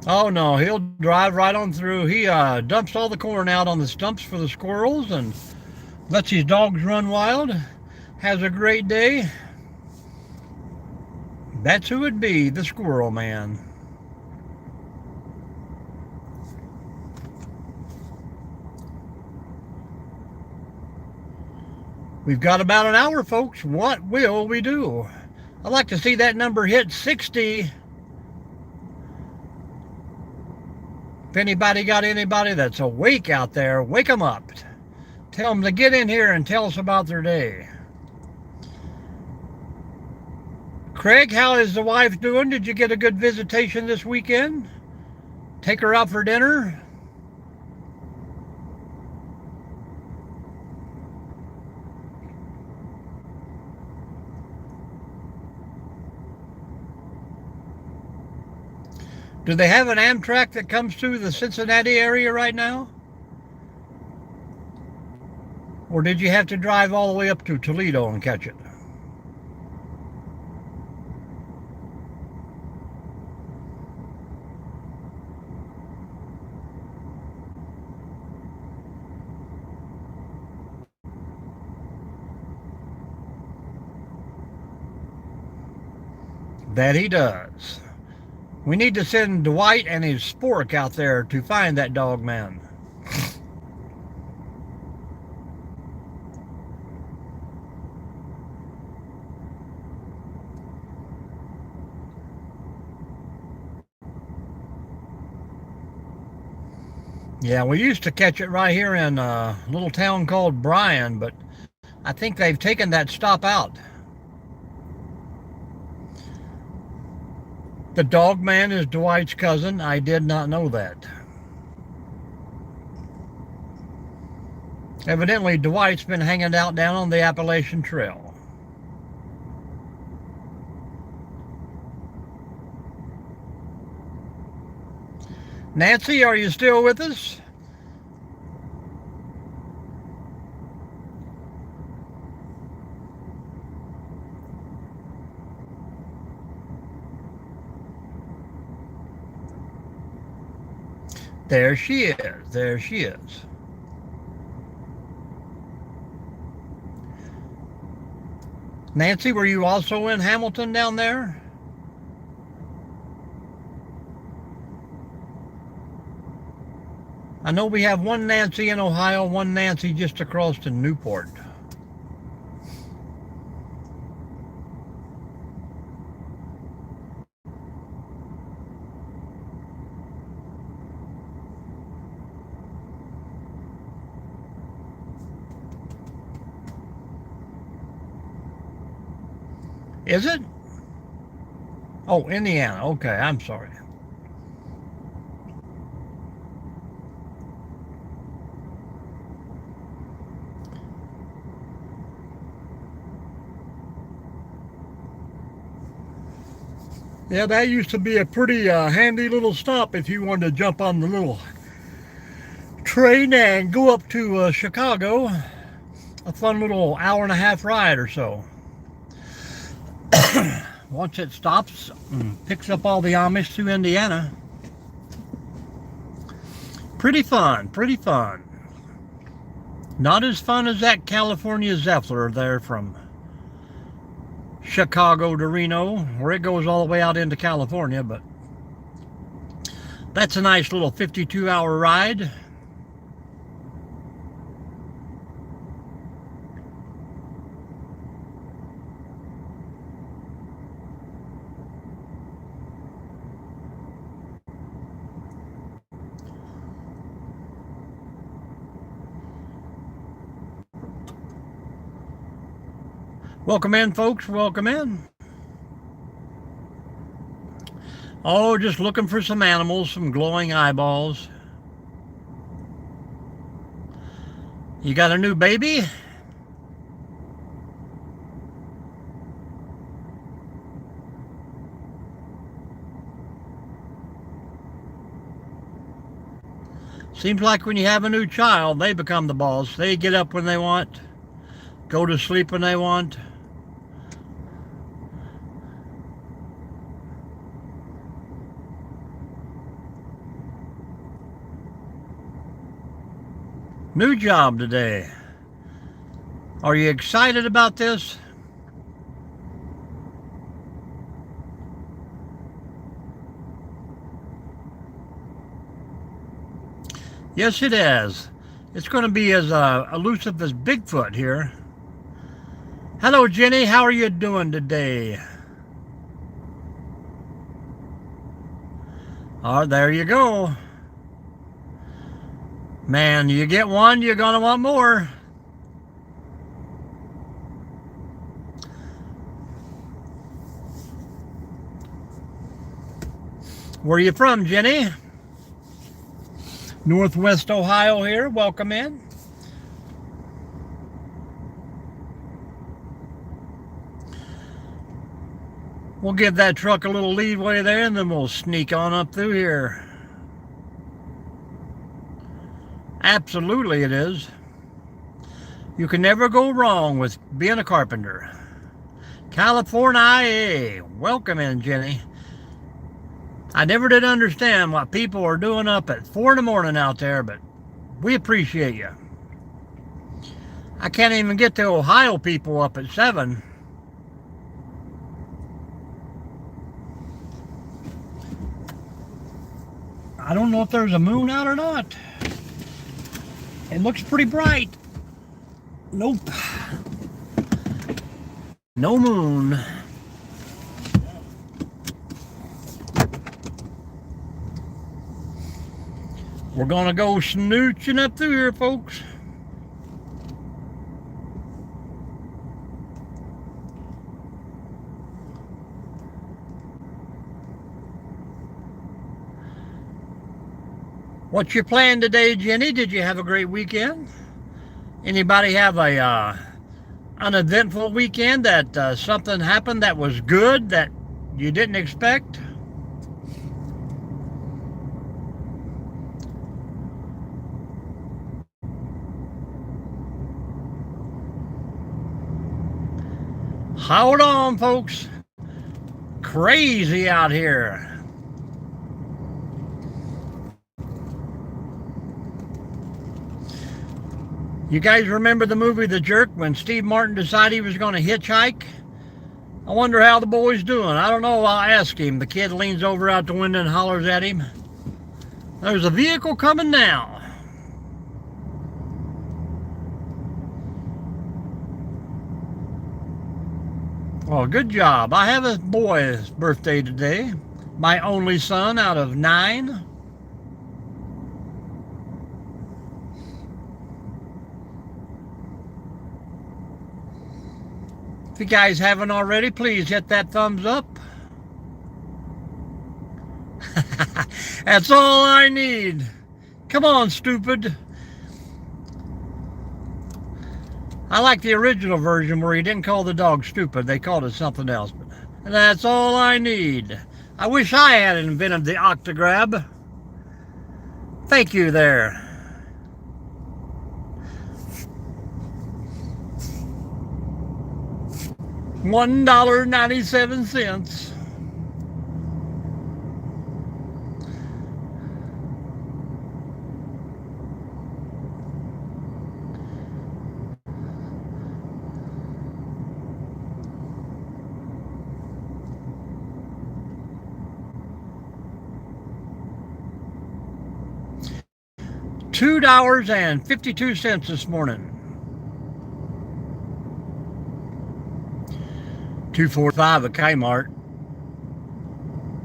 Oh no, he'll drive right on through. He dumps all the corn out on the stumps for the squirrels and lets his dogs run wild. Has a great day. That's who it'd be, the squirrel man. We've got about an hour, folks. What will we do? I'd like to see that number hit 60. If anybody got anybody that's awake out there, wake them up. Tell them to get in here and tell us about their day. Craig, how is the wife doing? Did you get a good visitation this weekend? Take her out for dinner? Do they have an Amtrak that comes through the Cincinnati area right now? Or did you have to drive all the way up to Toledo and catch it? That he does. We need to send Dwight and his spork out there to find that dog man. Yeah, we used to catch it right here in a little town called Bryan, but I think they've taken that stop out. The dog man is Dwight's cousin. I did not know that. Evidently, Dwight's been hanging out down on the Appalachian Trail. Nancy, are you still with us? There she is. There she is. Nancy, were you also in Hamilton down there? I know we have one Nancy in Ohio, one Nancy just across in Newport. Is it? Oh, Indiana. Okay, I'm sorry. Yeah, that used to be a pretty handy little stop if you wanted to jump on the little train and go up to Chicago. A fun little hour-and-a-half ride or so. Once it stops and picks up all the Amish through Indiana. Pretty fun, pretty fun. Not as fun as that California Zephyr there from Chicago to Reno, where it goes all the way out into California, but that's a nice little 52-hour ride. Welcome in, folks. Welcome in. Oh, just looking for some animals, some glowing eyeballs. You got a new baby? Seems like when you have a new child, they become the boss. They get up when they want, go to sleep when they want. New job today. Are you excited about this? Yes, it is. It's going to be as elusive as Bigfoot here. Hello, Jenny. How are you doing today? Oh, there you go. Man, you get one, you're going to want more. Where are you from, Jenny? Northwest Ohio here. Welcome in. We'll give that truck a little leeway there, and then we'll sneak on up through here. Absolutely it is. You can never go wrong with being a carpenter. California. Welcome in, Jenny. I never did understand what people are doing up at 4 in the morning out there, but we appreciate you. I can't even get the Ohio people up at 7. I don't know if there's a moon out or not. It looks pretty bright. Nope. No moon. We're gonna go snooching up through here, folks. What's your plan today, Jenny? Did you have a great weekend? Anybody have a uneventful weekend that something happened that was good that you didn't expect? Hold on, folks. Crazy out here. You guys remember the movie The Jerk when Steve Martin decided he was going to hitchhike? I wonder how the boy's doing. I don't know. I'll ask him. The kid leans over out the window and hollers at him. There's a vehicle coming now. Well, good job. I have a boy's birthday today. My only son out of 9. If you guys haven't already, please hit that thumbs up. That's all I need. Come on, stupid. I like the original version where he didn't call the dog stupid. They called it something else. But that's all I need. I wish I had invented the octograb. Thank you there. $1.97. $2.52 this morning. 245 at Kmart.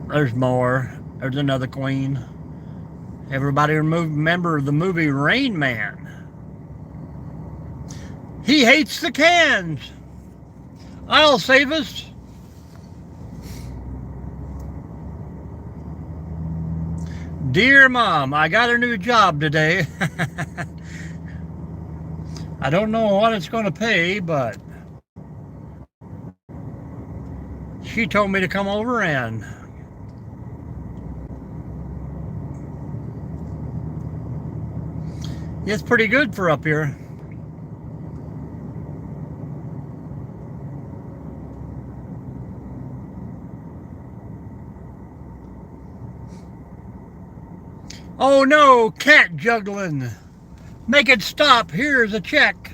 There's more. There's another queen. Everybody remember the movie Rain Man. He hates the cans. I'll save us. Dear Mom, I got a new job today. I don't know what it's going to pay, but she told me to come over and it's pretty good for up here. Oh no, cat juggling. Make it stop. Here's a check.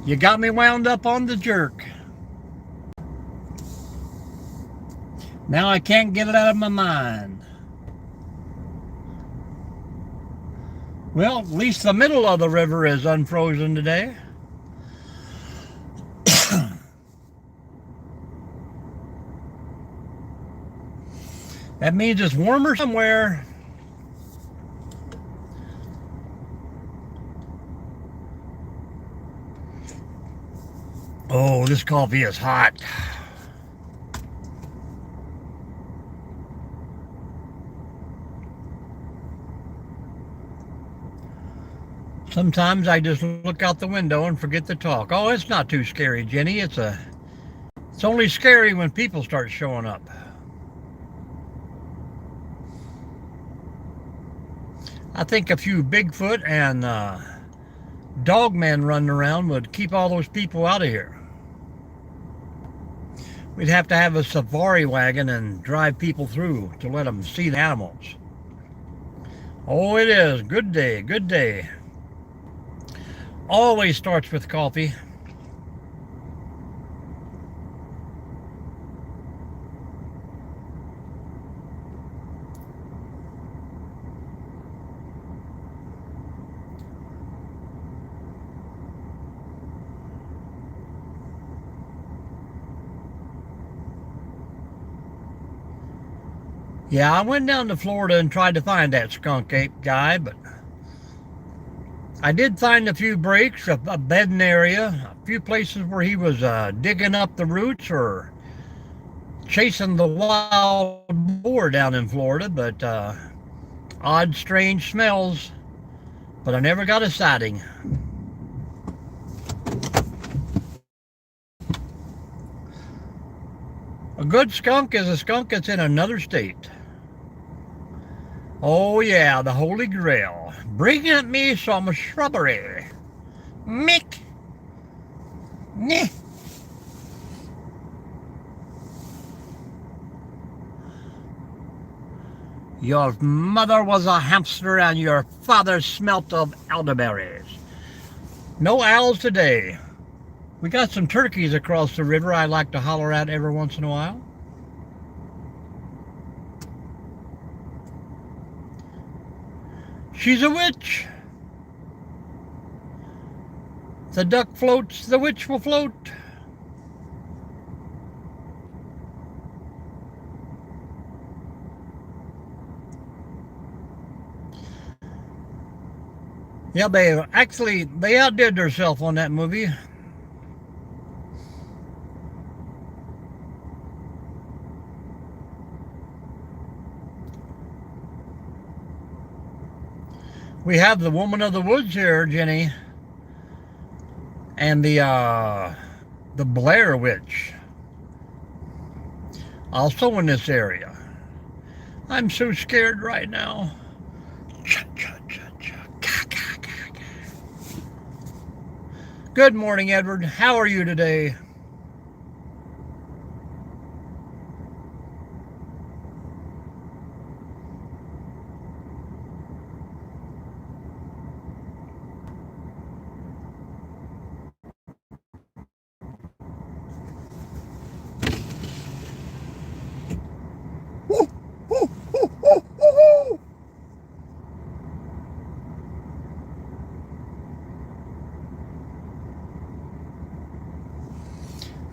You got me wound up on the jerk. Now I can't get it out of my mind. Well, at least the middle of the river is unfrozen today. That means it's warmer somewhere. Oh, this coffee is hot. Sometimes I just look out the window and forget to talk. Oh, it's not too scary, Jenny. It's only scary when people start showing up. I think a few Bigfoot and dogmen running around would keep all those people out of here. We'd have to have a safari wagon and drive people through to let them see the animals. Oh, it is. Good day, good day. Always starts with coffee. Yeah, I went down to Florida and tried to find that skunk ape guy, but I did find a few breaks, a bedding area, a few places where he was digging up the roots or chasing the wild boar down in Florida, but odd, strange smells, but I never got a sighting. A good skunk is a skunk that's in another state. Oh yeah, the Holy Grail. Bring at me some shrubbery. Mick. Nyeh. Your mother was a hamster and your father smelt of elderberries. No owls today. We got some turkeys across the river I like to holler at every once in a while. She's a witch. The duck floats, the witch will float. Yeah, they outdid themselves on that movie. We have the Woman of the Woods here, Jenny, and the Blair Witch, also in this area. I'm so scared right now. Good morning, Edward. How are you today?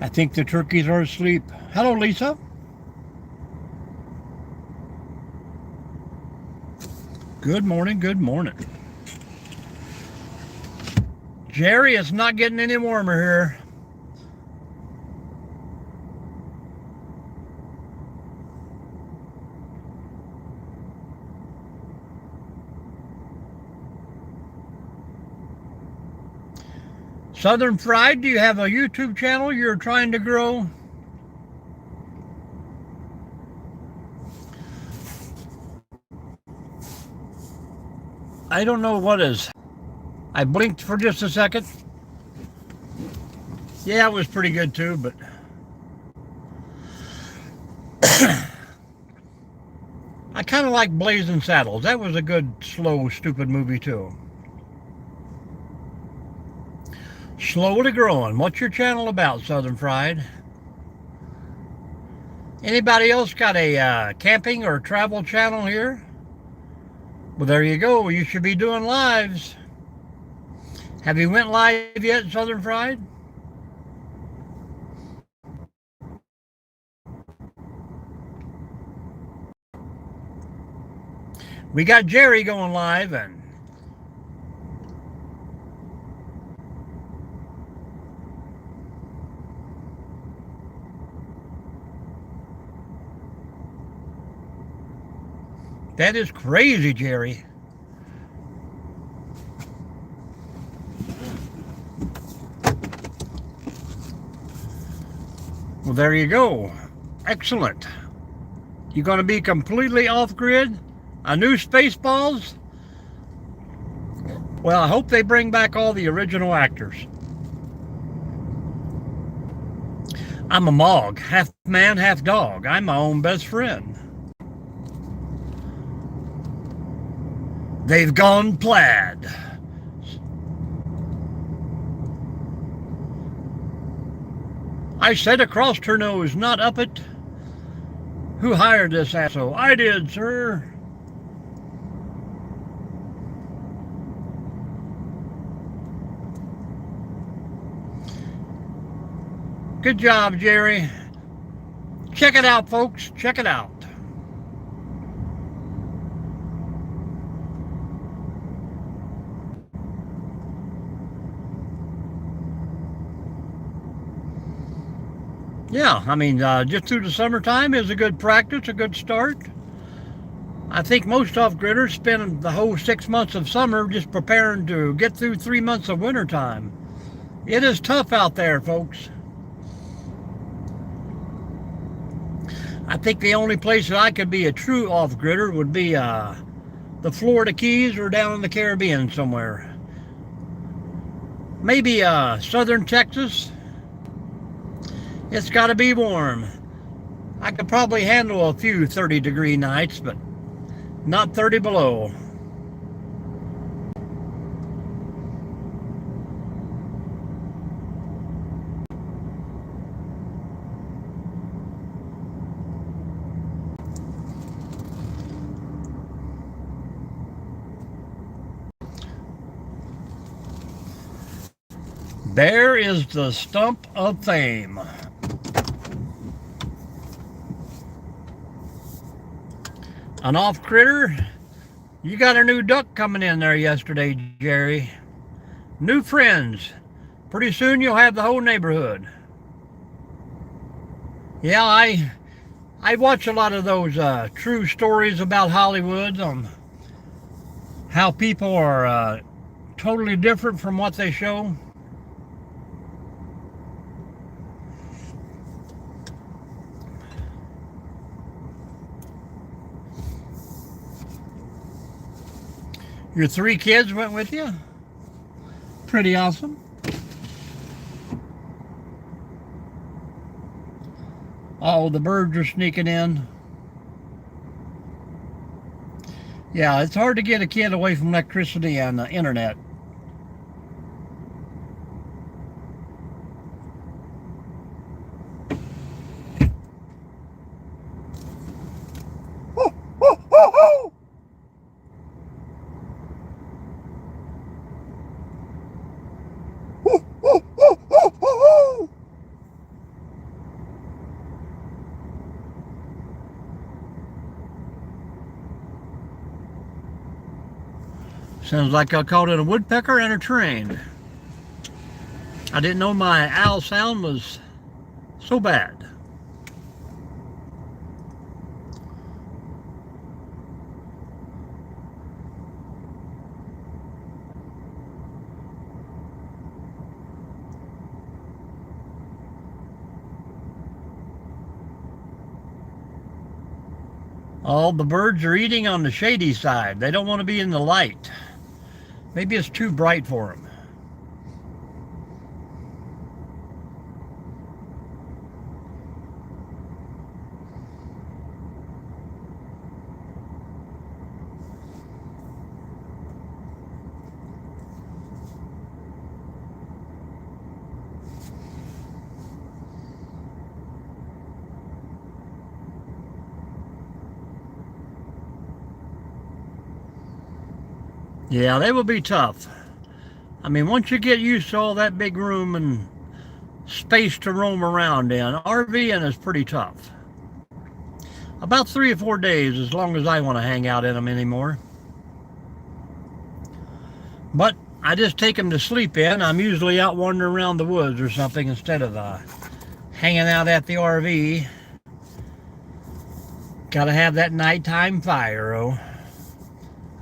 I think the turkeys are asleep. Hello, Lisa. Good morning, good morning. Jerry, it's not getting any warmer here. Southern Fried, do you have a YouTube channel you're trying to grow? I don't know what is. I blinked for just a second. Yeah, it was pretty good too, but I kind of like Blazing Saddles. That was a good, slow, stupid movie too. Slow to growing. What's your channel about, Southern Fried? Anybody else got a camping or travel channel here? Well, there you go. You should be doing lives. Have you went live yet, Southern Fried? We got Jerry going live, and that is crazy, Jerry. Well, there you go. Excellent. You're going to be completely off-grid? A new Spaceballs? Well, I hope they bring back all the original actors. I'm a Mog, half man, half dog. I'm my own best friend. They've gone plaid. I said across her nose, not up it. Who hired this asshole? I did, sir. Good job, Jerry. Check it out, folks. Check it out. Yeah, I mean, just through the summertime is a good practice, a good start. I think most off-gridders spend the whole 6 months of summer just preparing to get through 3 months of wintertime. It is tough out there, folks. I think the only place that I could be a true off-gridder would be the Florida Keys or down in the Caribbean somewhere. Maybe southern Texas. It's got to be warm. I could probably handle a few 30-degree nights, but not 30 below. There is the stump of fame. An off critter. You got a new duck coming in there yesterday, Jerry. New friends. Pretty soon you'll have the whole neighborhood. Yeah, I watch a lot of those true stories about Hollywood on how people are totally different from what they show. Your 3 kids went with you? Pretty awesome. Oh, the birds are sneaking in. Yeah, it's hard to get a kid away from electricity and the internet. Sounds like I caught a woodpecker and a train. I didn't know my owl sound was so bad. All the birds are eating on the shady side. They don't want to be in the light. Maybe it's too bright for them. Yeah, they will be tough. I mean, once you get used to all that big room and space to roam around in, RVing is pretty tough. About 3 or 4 days, as long as I want to hang out in them anymore. But I just take them to sleep in. I'm usually out wandering around the woods or something instead of hanging out at the RV. Gotta have that nighttime fire, oh.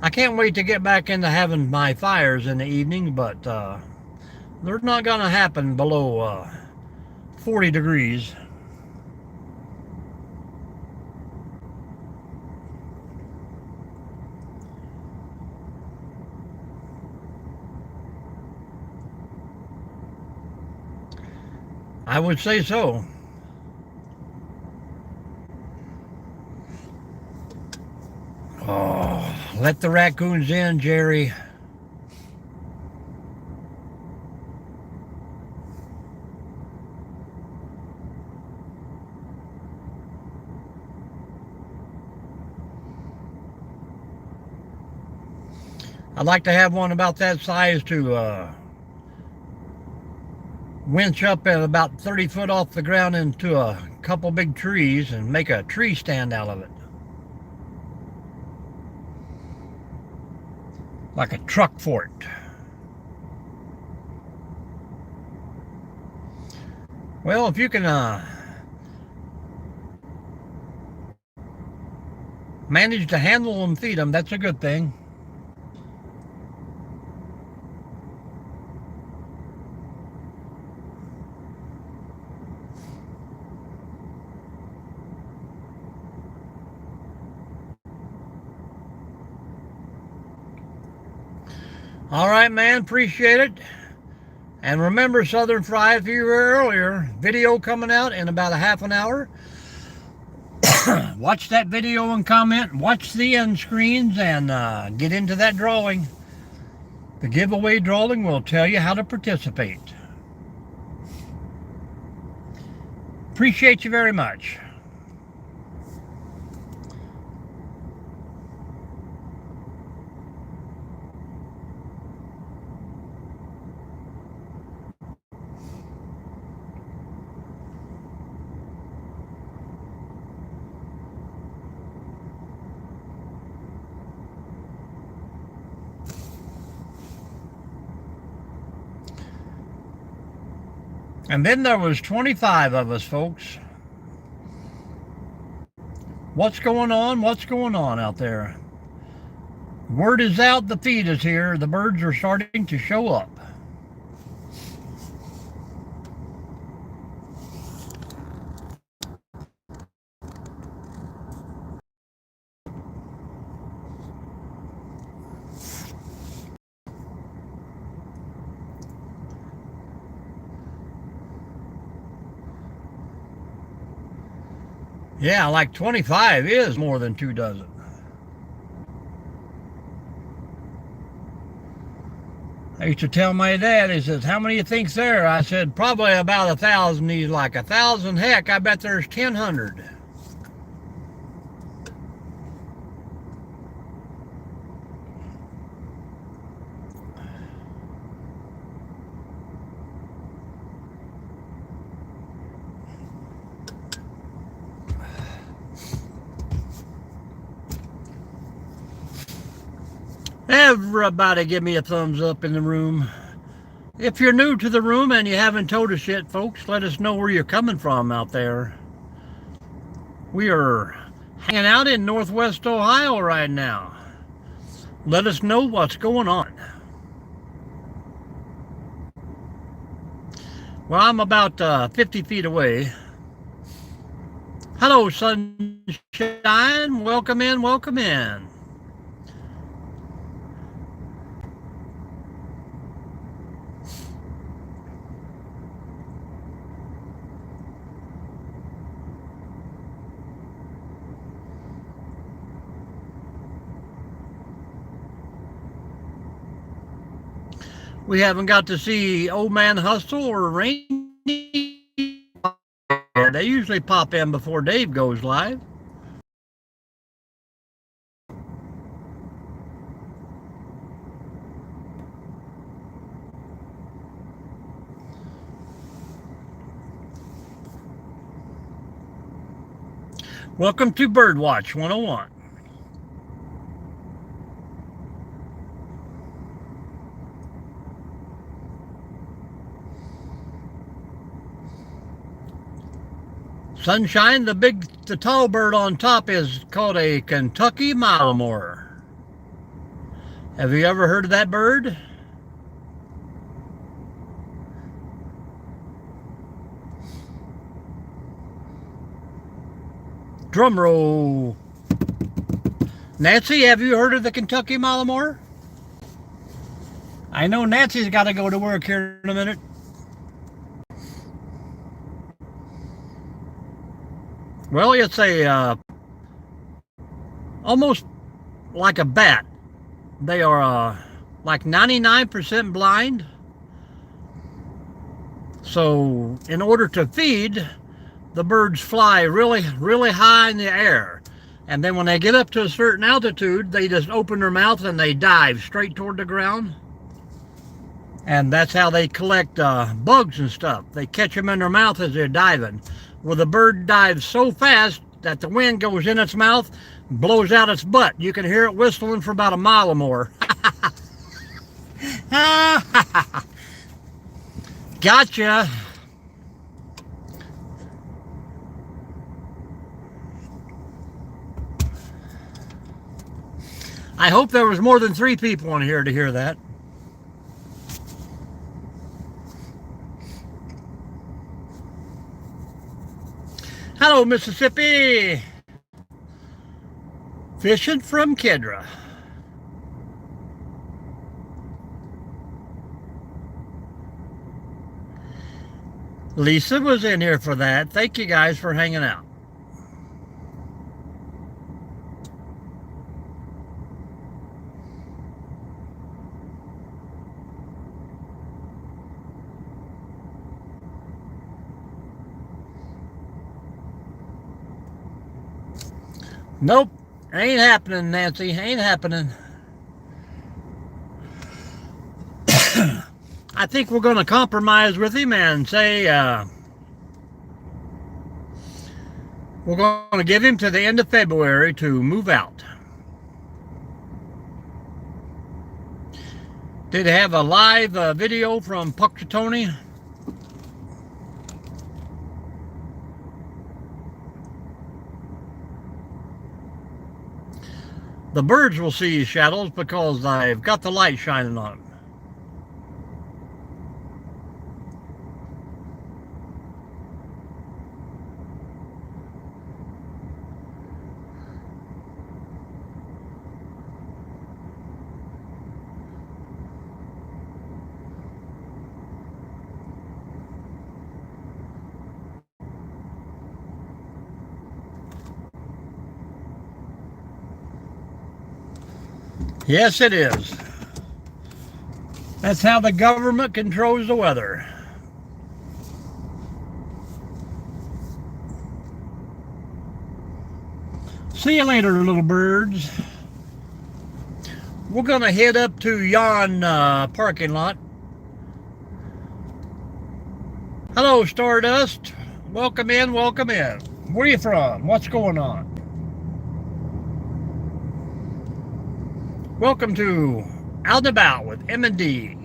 I can't wait to get back into having my fires in the evening, but they're not gonna happen below 40 degrees. I would say so. Oh, let the raccoons in, Jerry. I'd like to have one about that size to winch up at about 30 foot off the ground into a couple big trees and make a tree stand out of it. Like a truck fort. Well, if you can manage to handle them, feed them, that's a good thing. All right, man, appreciate it. And remember, Southern Fry, if you were earlier, video coming out in about a half an hour. Watch that video and comment. Watch the end screens and get into that drawing. The giveaway drawing will tell you how to participate. Appreciate you very much. And then there was 25 of us, folks. What's going on? What's going on out there? Word is out, the feed is here. The birds are starting to show up. Yeah, like 25 is more than 2 dozen. I used to tell my dad, he says, how many do you think's there? I said, probably about 1,000. He's like, 1,000? Heck, I bet there's 1,000. Everybody give me a thumbs up in the room. If you're new to the room and you haven't told us yet, folks, let us know where you're coming from out there. We are hanging out in Northwest Ohio right now. Let us know what's going on. Well, I'm about 50 feet away. Hello, sunshine. Welcome in, welcome in. We haven't got to see Old Man Hustle or Rainy. They usually pop in before Dave goes live. Welcome to Birdwatch 101. Sunshine, the tall bird on top is called a Kentucky Malamore. Have you ever heard of that bird? Drum roll. Nancy, have you heard of the Kentucky Malamore? I know Nancy's got to go to work here in a minute. Well, it's almost like a bat. They are like 99% blind. So in order to feed, the birds fly really, really high in the air. And then when they get up to a certain altitude, they just open their mouth and they dive straight toward the ground. And that's how they collect bugs and stuff. They catch them in their mouth as they're diving. Well, the bird dives so fast that the wind goes in its mouth, blows out its butt. You can hear it whistling for about a mile or more. Gotcha. I hope there was more than 3 people on here to hear that. Hello, Mississippi. Fishing from Kedra. Lisa was in here for that. Thank you guys for hanging out. Nope, ain't happening, Nancy. Ain't happening. I think we're going to compromise with him and say we're going to give him to the end of February to move out. Did have a live video from Puxatony. The birds will see shadows because I've got the light shining on them. Yes, it is. That's how the government controls the weather. See you later, little birds. We're going to head up to yon parking lot. Hello, Stardust. Welcome in, welcome in. Where are you from? What's going on? Welcome to Out and About with M&D.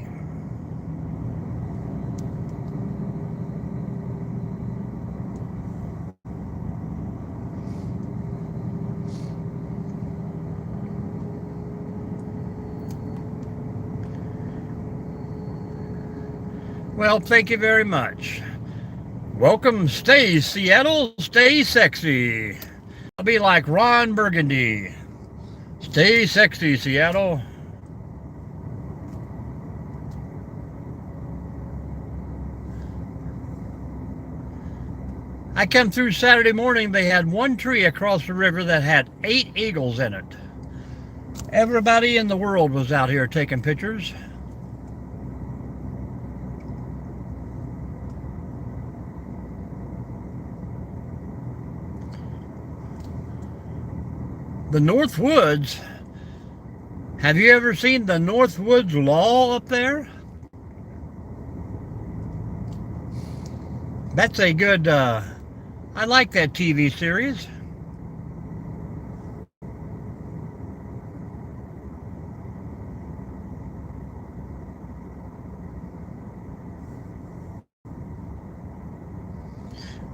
Well, thank you very much. Welcome, stay Seattle, stay sexy. I'll be like Ron Burgundy. Stay sexy, Seattle. I come through Saturday morning, they had one tree across the river that had 8 eagles in it. Everybody in the world was out here taking pictures. The North Woods. Have you ever seen the North Woods Law up there? That's a good, I like that TV series.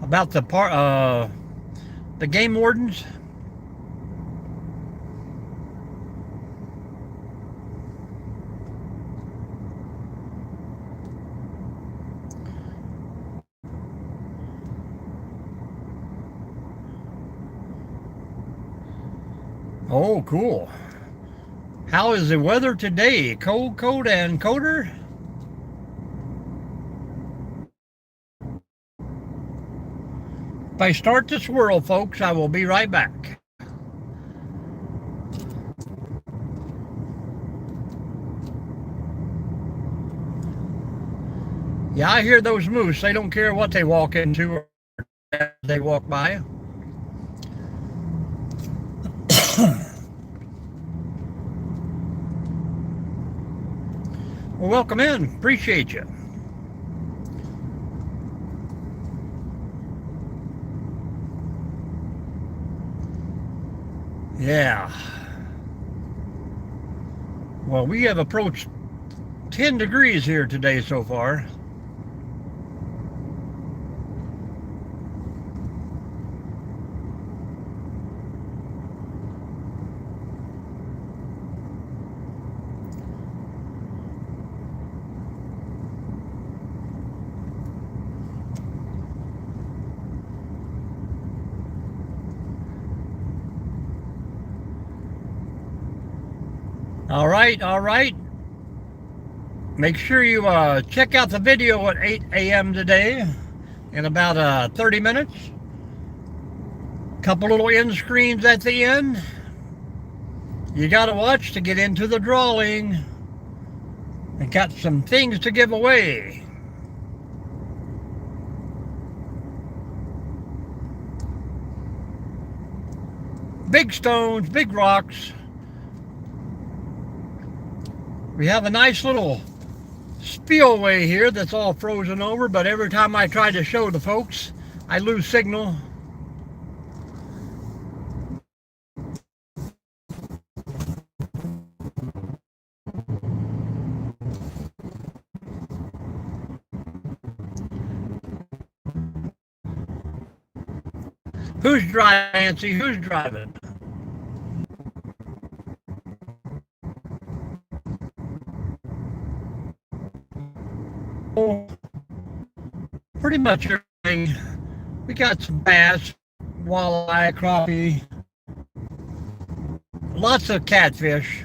about the game wardens. Oh, cool. How is the weather today? Cold, and colder? If I start to swirl, folks, I will be right back. Yeah, I hear those moose. They don't care what they walk into or as they walk by. Well, welcome in. Appreciate you. Yeah. Well, we have approached 10 degrees here today so far. All right. Make sure you check out the video at 8 a.m. today in about 30 minutes. Couple little end screens at the end. You got to watch to get into the drawing. I got some things to give away. Big stones, big rocks. We have a nice little spillway here that's all frozen over, but every time I try to show the folks, I lose signal. Who's driving, Nancy? Who's driving? Oh, pretty much everything. We got some bass, walleye, crappie, lots of catfish.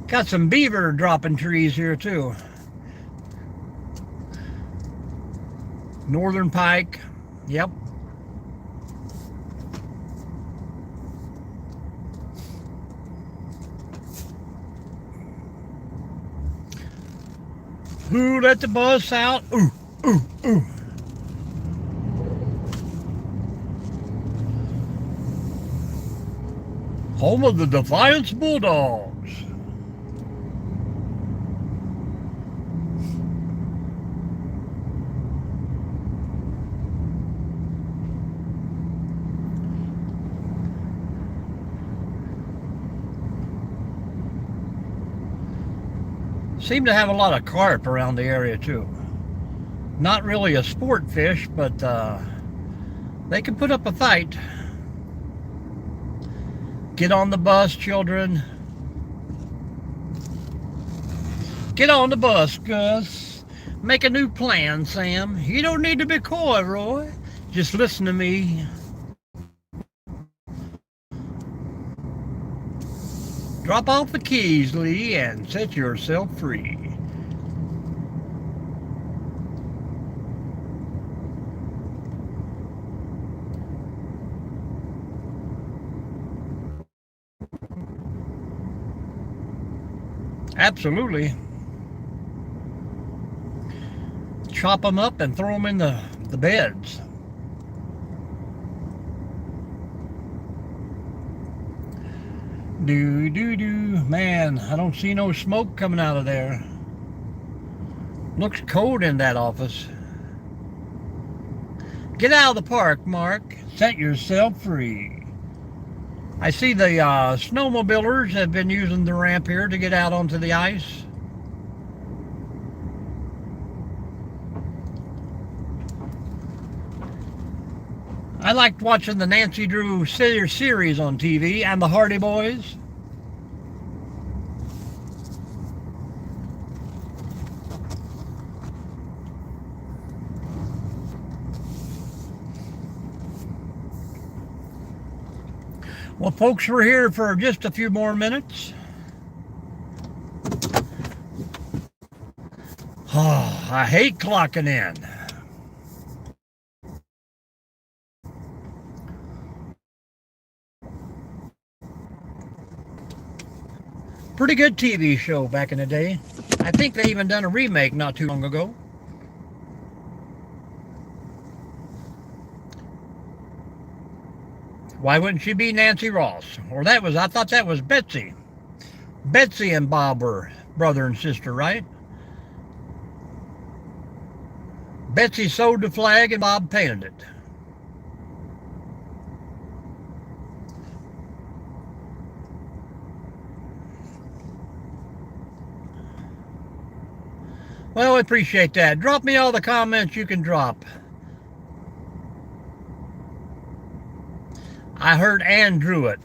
Got some beaver dropping trees here too. Northern pike. Yep. Who let the bus out? Ooh, ooh, ooh. Home of the Defiance Bulldogs. Seem to have a lot of carp around the area too. Not really a sport fish, but they can put up a fight. Get on the bus, children. Get on the bus, Gus. Make a new plan, Sam. You don't need to be coy, Roy. Just listen to me. Drop off the keys, Lee, and set yourself free. Absolutely. Chop them up and throw them in the beds. Do. Man, I don't see no smoke coming out of there. Looks cold in that office. Get out of the park, Mark. Set yourself free. I see the snowmobilers have been using the ramp here to get out onto the ice. I liked watching the Nancy Drew series on TV and the Hardy Boys. Well, folks, we're here for just a few more minutes. Oh, I hate clocking in. Pretty good TV show back in the day. I think they even done a remake not too long ago. Why wouldn't she be Nancy Ross? Or I thought that was Betsy. Betsy and Bob were brother and sister, right? Betsy sewed the flag and Bob painted it. Well, I appreciate that. Drop me all the comments you can drop. I heard Ann drew it.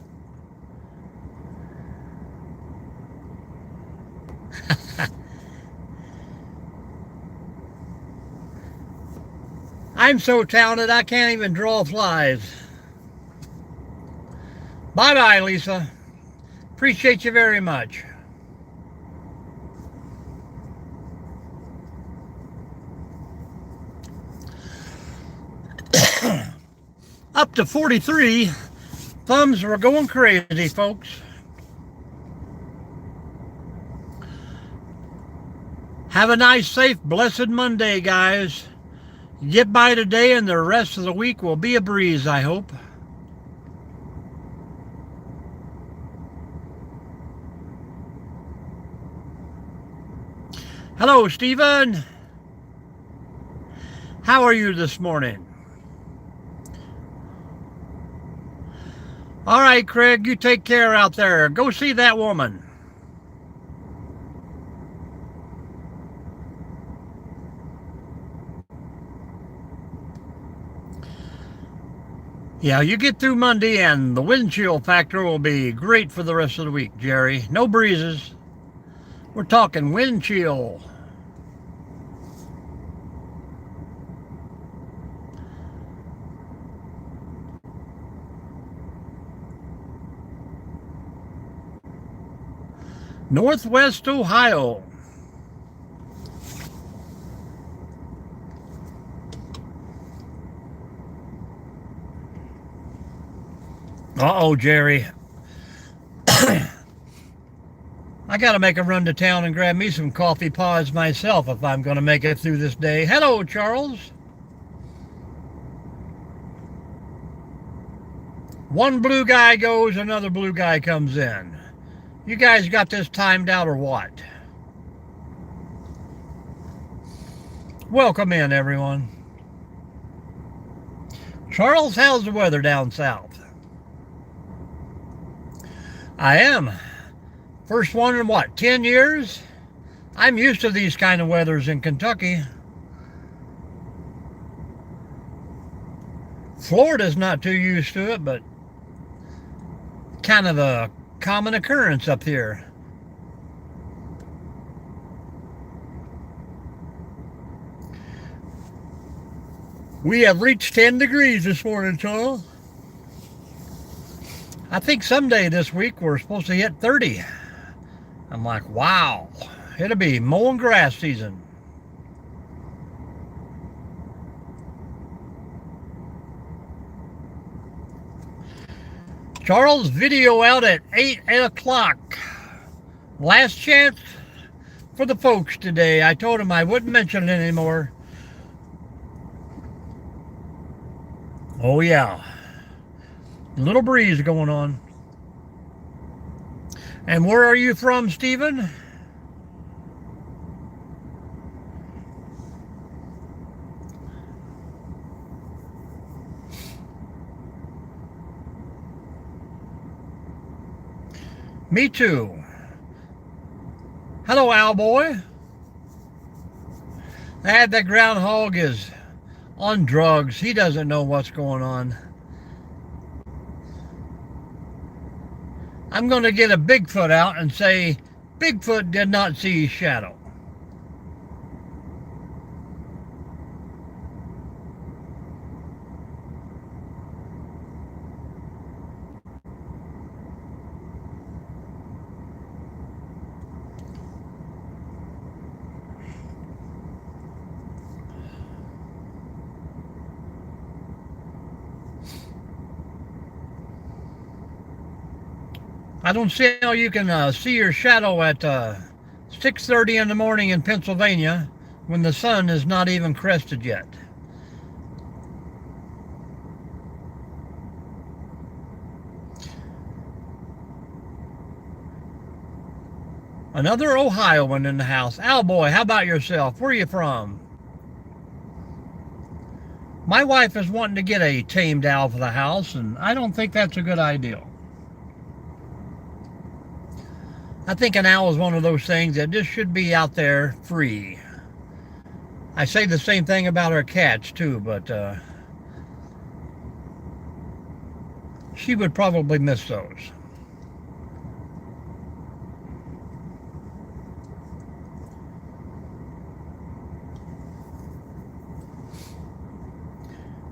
I'm so talented I can't even draw flies. Bye-bye, Lisa. Appreciate you very much. Up to 43. Thumbs were going crazy, folks. Have a nice, safe, blessed Monday, guys. Get by today and the rest of the week will be a breeze, I hope. Hello, Stephen. How are you this morning? All right, Craig, you take care out there. Go see that woman. Yeah, you get through Monday and the wind chill factor will be great for the rest of the week, Jerry. No breezes. We're talking wind chill. Northwest Ohio. Uh-oh, Jerry. I got to make a run to town and grab me some coffee pods myself if I'm going to make it through this day. Hello, Charles. One blue guy goes, another blue guy comes in. You guys got this timed out or what? Welcome in, everyone. Charles, how's the weather down south? I am. First one in what, 10 years? I'm used to these kind of weathers in Kentucky. Florida's not too used to it, but kind of a common occurrence up here. We have reached 10 degrees this morning, Charles. I think someday this week we're supposed to hit 30. I'm like, wow, it'll be mowing grass season. Charles, video out at 8 o'clock. Last chance for the folks today. I told them I wouldn't mention it anymore. Oh yeah, little breeze going on. And where are you from, Stephen? Me too. Hello, Owlboy. That groundhog is on drugs. He doesn't know what's going on. I'm going to get a Bigfoot out and say Bigfoot did not see his shadow. I don't see how you can see your shadow at 6:30 in the morning in Pennsylvania when the sun is not even crested yet. Another Ohioan in the house. Owlboy, how about yourself? Where are you from? My wife is wanting to get a tamed owl for the house, and I don't think that's a good idea. I think an owl is one of those things that just should be out there free. I say the same thing about our cats too, but she would probably miss those.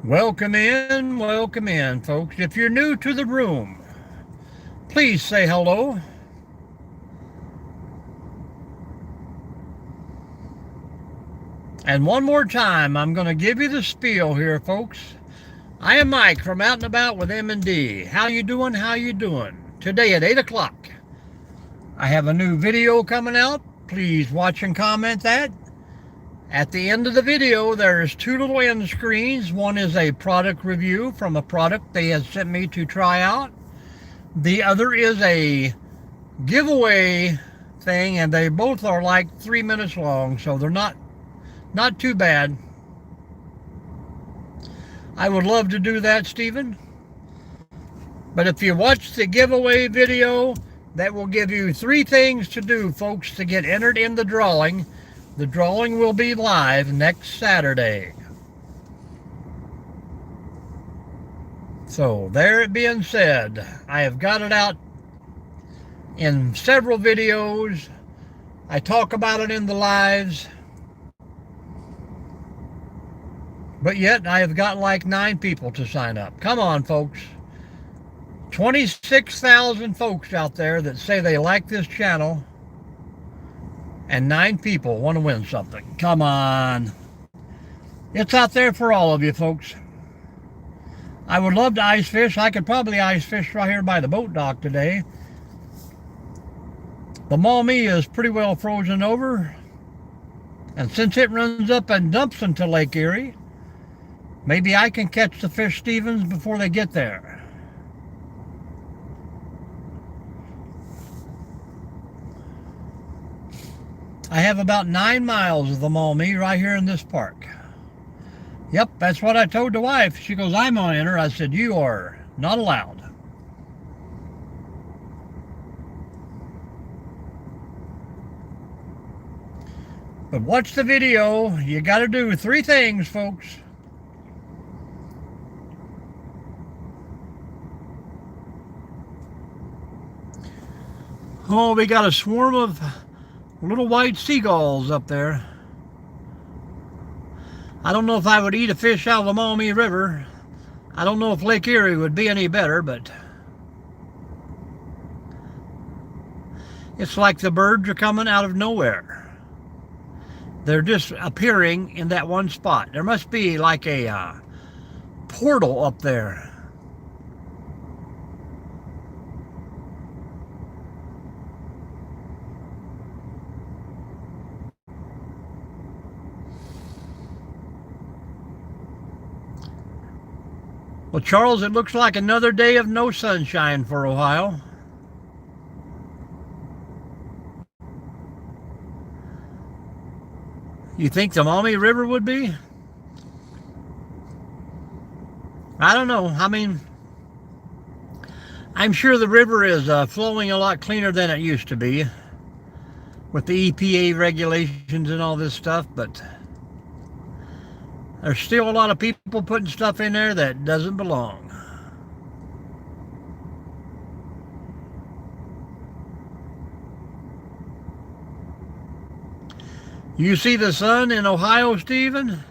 Welcome in, folks. If you're new to the room, please say hello. And one more time, I'm going to give you the spiel here, folks. I am Mike from Out and About with M&D. How you doing? How you doing? Today at 8 o'clock, I have a new video coming out. Please watch and comment that. At the end of the video, there's two little end screens. One is a product review from a product they had sent me to try out. The other is a giveaway thing, and they both are like 3 minutes long, so they're not too bad. I would love to do that, Stephen. But if you watch the giveaway video, that will give you 3 things to do, folks, to get entered in the drawing. The drawing will be live next Saturday. So, there it being said, I have got it out in several videos. I talk about it in the lives. But yet, I have got like 9 people to sign up. Come on, folks. 26,000 folks out there that say they like this channel. And 9 people want to win something. Come on. It's out there for all of you, folks. I would love to ice fish. I could probably ice fish right here by the boat dock today. The Maumee is pretty well frozen over. And since it runs up and dumps into Lake Erie, maybe I can catch the fish, Stevens, before they get there. I have about 9 miles of the Maumee right here in this park. Yep, that's what I told the wife. She goes, I'm on enter. I said, you are not allowed. But watch the video. You got to do 3 things, folks. Oh, we got a swarm of little white seagulls up there. I don't know if I would eat a fish out of the Maumee River. I don't know if Lake Erie would be any better, but it's like the birds are coming out of nowhere. They're just appearing in that one spot. There must be like a portal up there. Well, Charles, it looks like another day of no sunshine for Ohio. You think the Maumee River would be? I don't know. I mean, I'm sure the river is flowing a lot cleaner than it used to be with the EPA regulations and all this stuff, but there's still a lot of people putting stuff in there that doesn't belong. You see the sun in Ohio, Stephen?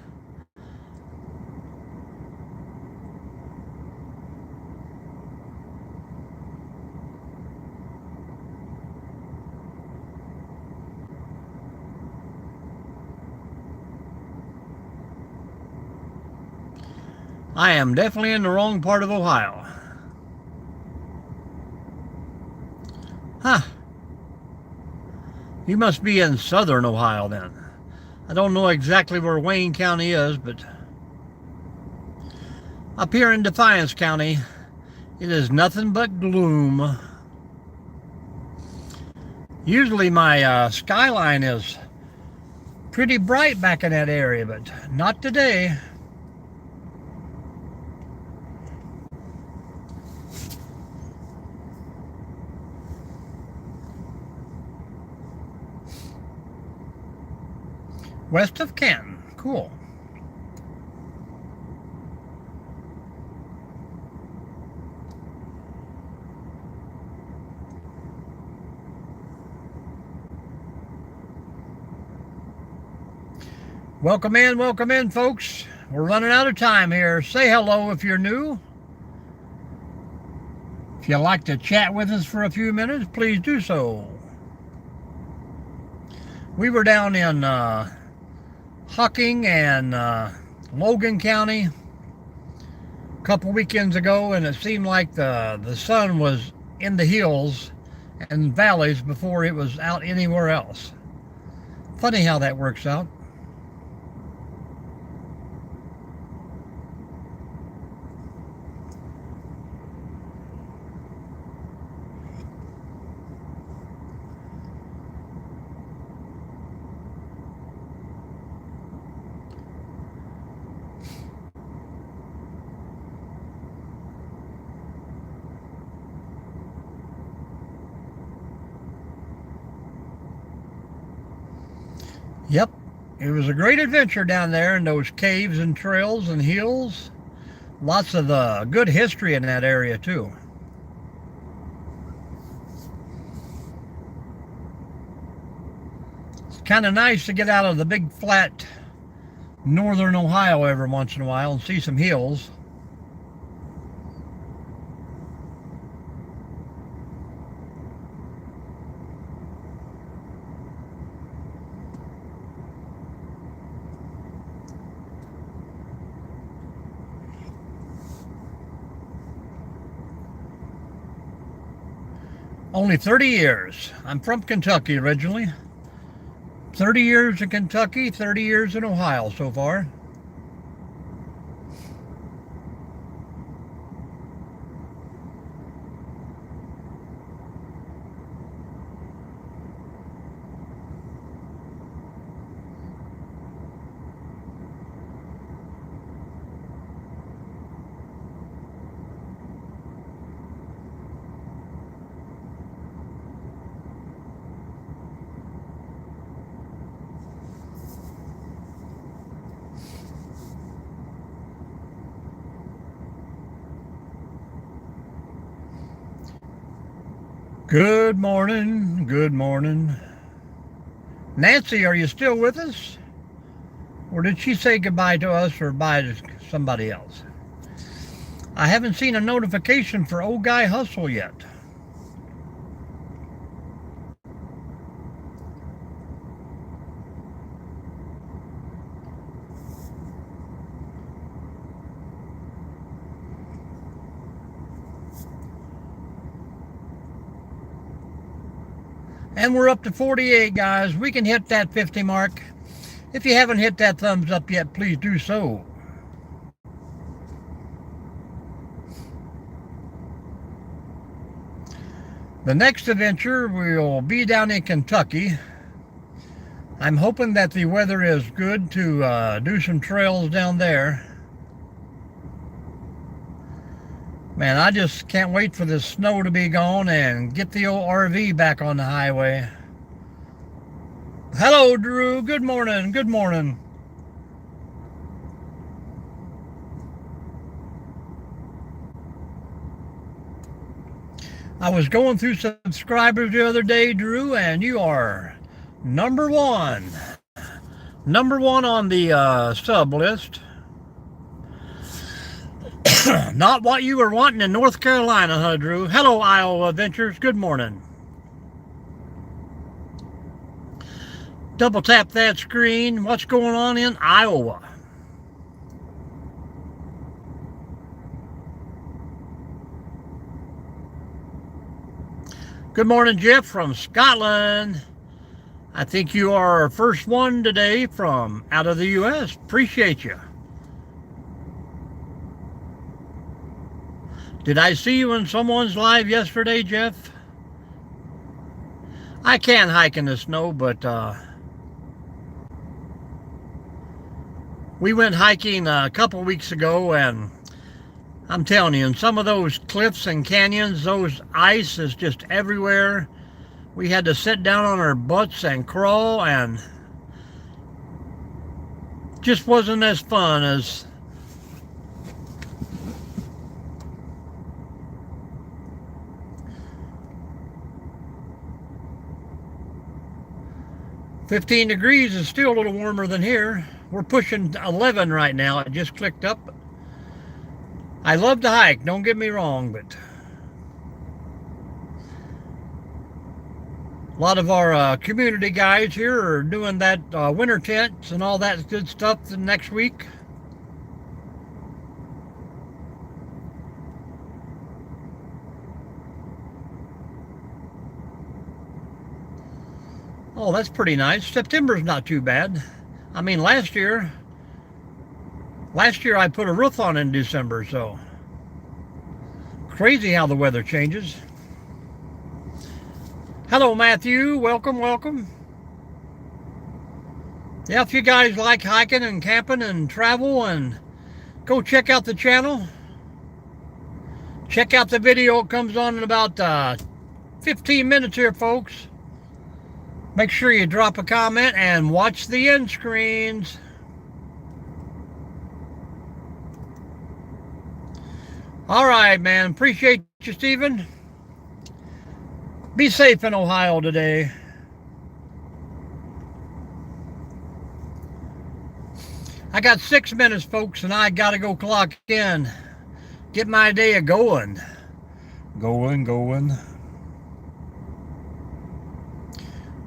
I am definitely in the wrong part of Ohio. Huh. You must be in southern Ohio then. I don't know exactly where Wayne County is, but up here in Defiance County, it is nothing but gloom. Usually my skyline is pretty bright back in that area, but not today. West of Canton. Cool. Welcome in, folks. We're running out of time here. Say hello if you're new. If you'd like to chat with us for a few minutes, please do so. We were down in Hocking and Logan County a couple weekends ago, and it seemed like the sun was in the hills and valleys before it was out anywhere else. Funny how that works out. Yep, it was a great adventure down there in those caves and trails and hills. Lots of good history in that area too. It's kind of nice to get out of the big flat northern Ohio every once in a while and see some hills. Only 30 years. I'm from Kentucky originally. 30 years in Kentucky, 30 years in Ohio so far. Good morning, good morning. Nancy, are you still with us? Or did she say goodbye to us or bye to somebody else? I haven't seen a notification for Old Guy Hustle yet. And we're up to 48, guys. We can hit that 50 mark. If you haven't hit that thumbs up yet, please do so. The next adventure will be down in Kentucky. I'm hoping that the weather is good to do some trails down there. Man, I just can't wait for this snow to be gone and get the old RV back on the highway. Hello, Drew. Good morning. Good morning. I was going through subscribers the other day, Drew, and you are number one. Number one on the sub list. Not what you were wanting in North Carolina, huh, Drew? Hello, Iowa Adventures. Good morning. Double tap that screen. What's going on in Iowa? Good morning, Jeff from Scotland. I think you are our first one today from out of the U.S. Appreciate you. Did I see you in someone's live yesterday, Jeff? I can't hike in the snow, but we went hiking a couple weeks ago, and I'm telling you, in some of those cliffs and canyons, those ice is just everywhere. We had to sit down on our butts and crawl, and just wasn't as fun as .15 degrees is still a little warmer than here. We're pushing 11 right now. It just clicked up. I love to hike, don't get me wrong, but a lot of our community guys here are doing that winter tents and all that good stuff the next week. Oh, that's pretty nice. September's not too bad. I mean, last year I put a roof on in December, so crazy how the weather changes. Hello, Matthew. Welcome, welcome. Yeah, if you guys like hiking and camping and travel, and go check out the channel. Check out the video. It comes on in about 15 minutes here, folks. Make sure you drop a comment and watch the end screens. All right, man. Appreciate you, Stephen. Be safe in Ohio today. I got 6 minutes, folks, and I got to go clock in. Get my day a going. Going.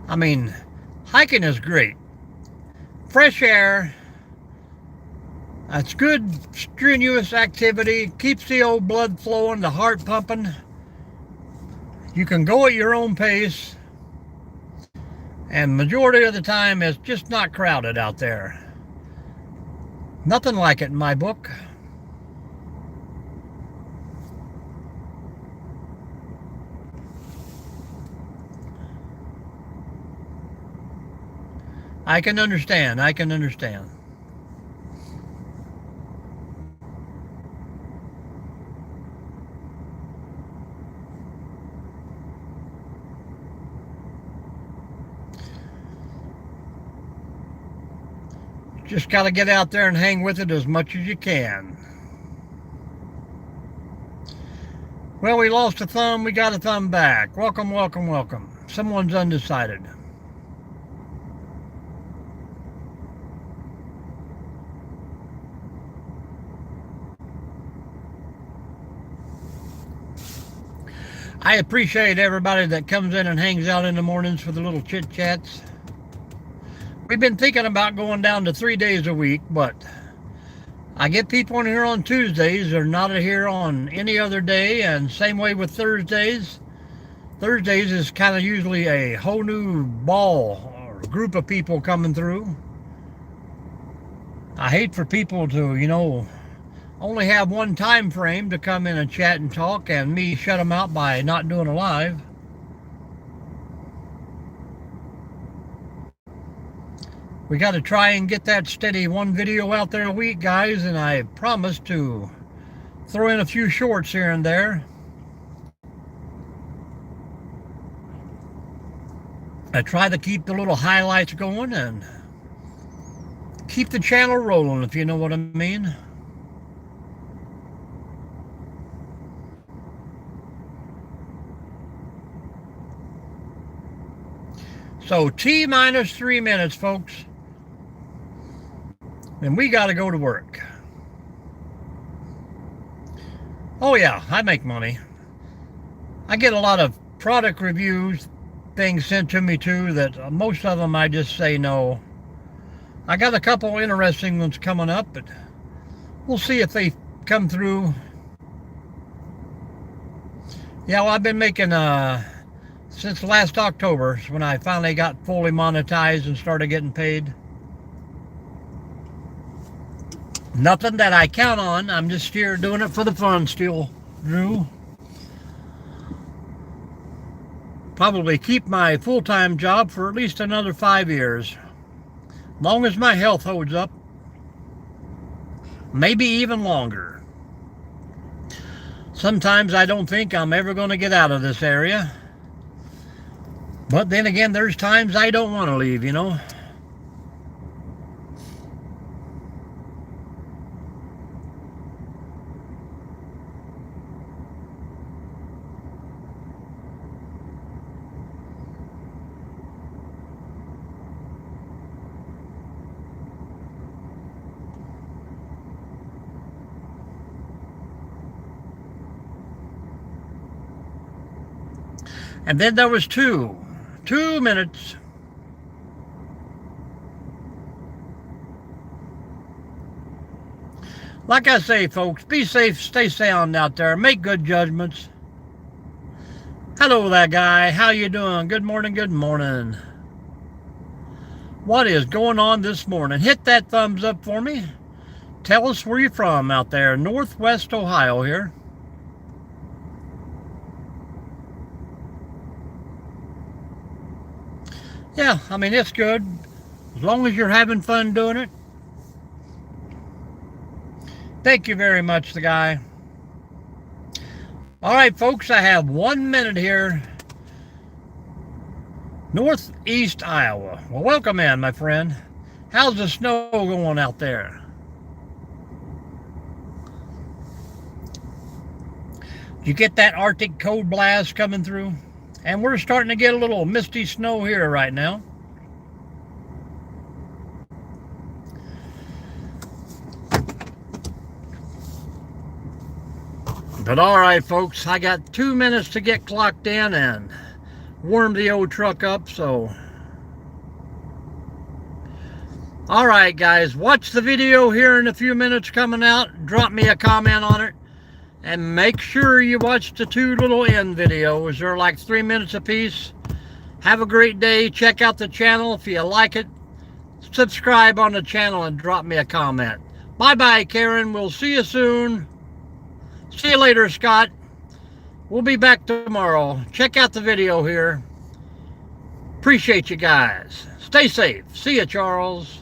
I mean, hiking is great. Fresh air. It's good, strenuous activity. Keeps the old blood flowing, the heart pumping. You can go at your own pace. And majority of the time, it's just not crowded out there. Nothing like it in my book. I can understand. Just got to get out there and hang with it as much as you can. Well, we lost a thumb. We got a thumb back. Welcome. Someone's undecided. I appreciate everybody that comes in and hangs out in the mornings for the little chit chats. We've been thinking about going down to 3 days a week, but I get people in here on Tuesdays. They're not here on any other day, and same way with Thursdays. Thursdays is kind of usually a whole new ball or group of people coming through. I hate for people to, only have one time frame to come in and chat and talk, and me shut them out by not doing a live. We got to try and get that steady one video out there a week, guys, and I promise to throw in a few shorts here and there. I try to keep the little highlights going and keep the channel rolling, if you know what I mean. So T-minus 3 minutes, folks. And we got to go to work. Oh yeah, I make money. I get a lot of product reviews, things sent to me too, that most of them I just say no. I got a couple interesting ones coming up, but we'll see if they come through. Yeah, well, I've been making since last October, when I finally got fully monetized and started getting paid. Nothing that I count on. I'm just here doing it for the fun still, Drew. Probably keep my full-time job for at least another 5 years. Long as my health holds up. Maybe even longer. Sometimes I don't think I'm ever going to get out of this area. But then again, there's times I don't want to leave, you know. And then there was 2 minutes. Like I say, folks, be safe, stay sound out there, make good judgments. Hello, that guy. How you doing? Good morning, good morning. What is going on this morning? Hit that thumbs up for me. Tell us where you're from out there. Northwest Ohio here. Yeah, I mean, it's good. As long as you're having fun doing it. Thank you very much, the guy. All right, folks, I have 1 minute here. Northeast Iowa. Well, welcome in, my friend. How's the snow going out there? Did you get that Arctic cold blast coming through? And we're starting to get a little misty snow here right now. But all right, folks, I got 2 minutes to get clocked in and warm the old truck up, so. All right, guys, watch the video here in a few minutes coming out. Drop me a comment on it. And make sure you watch the 2 little end videos. They're like 3 minutes apiece. Have a great day. Check out the channel if you like it. Subscribe on the channel and drop me a comment. Bye-bye, Karen. We'll see you soon. See you later, Scott. We'll be back tomorrow. Check out the video here. Appreciate you guys. Stay safe. See you, Charles.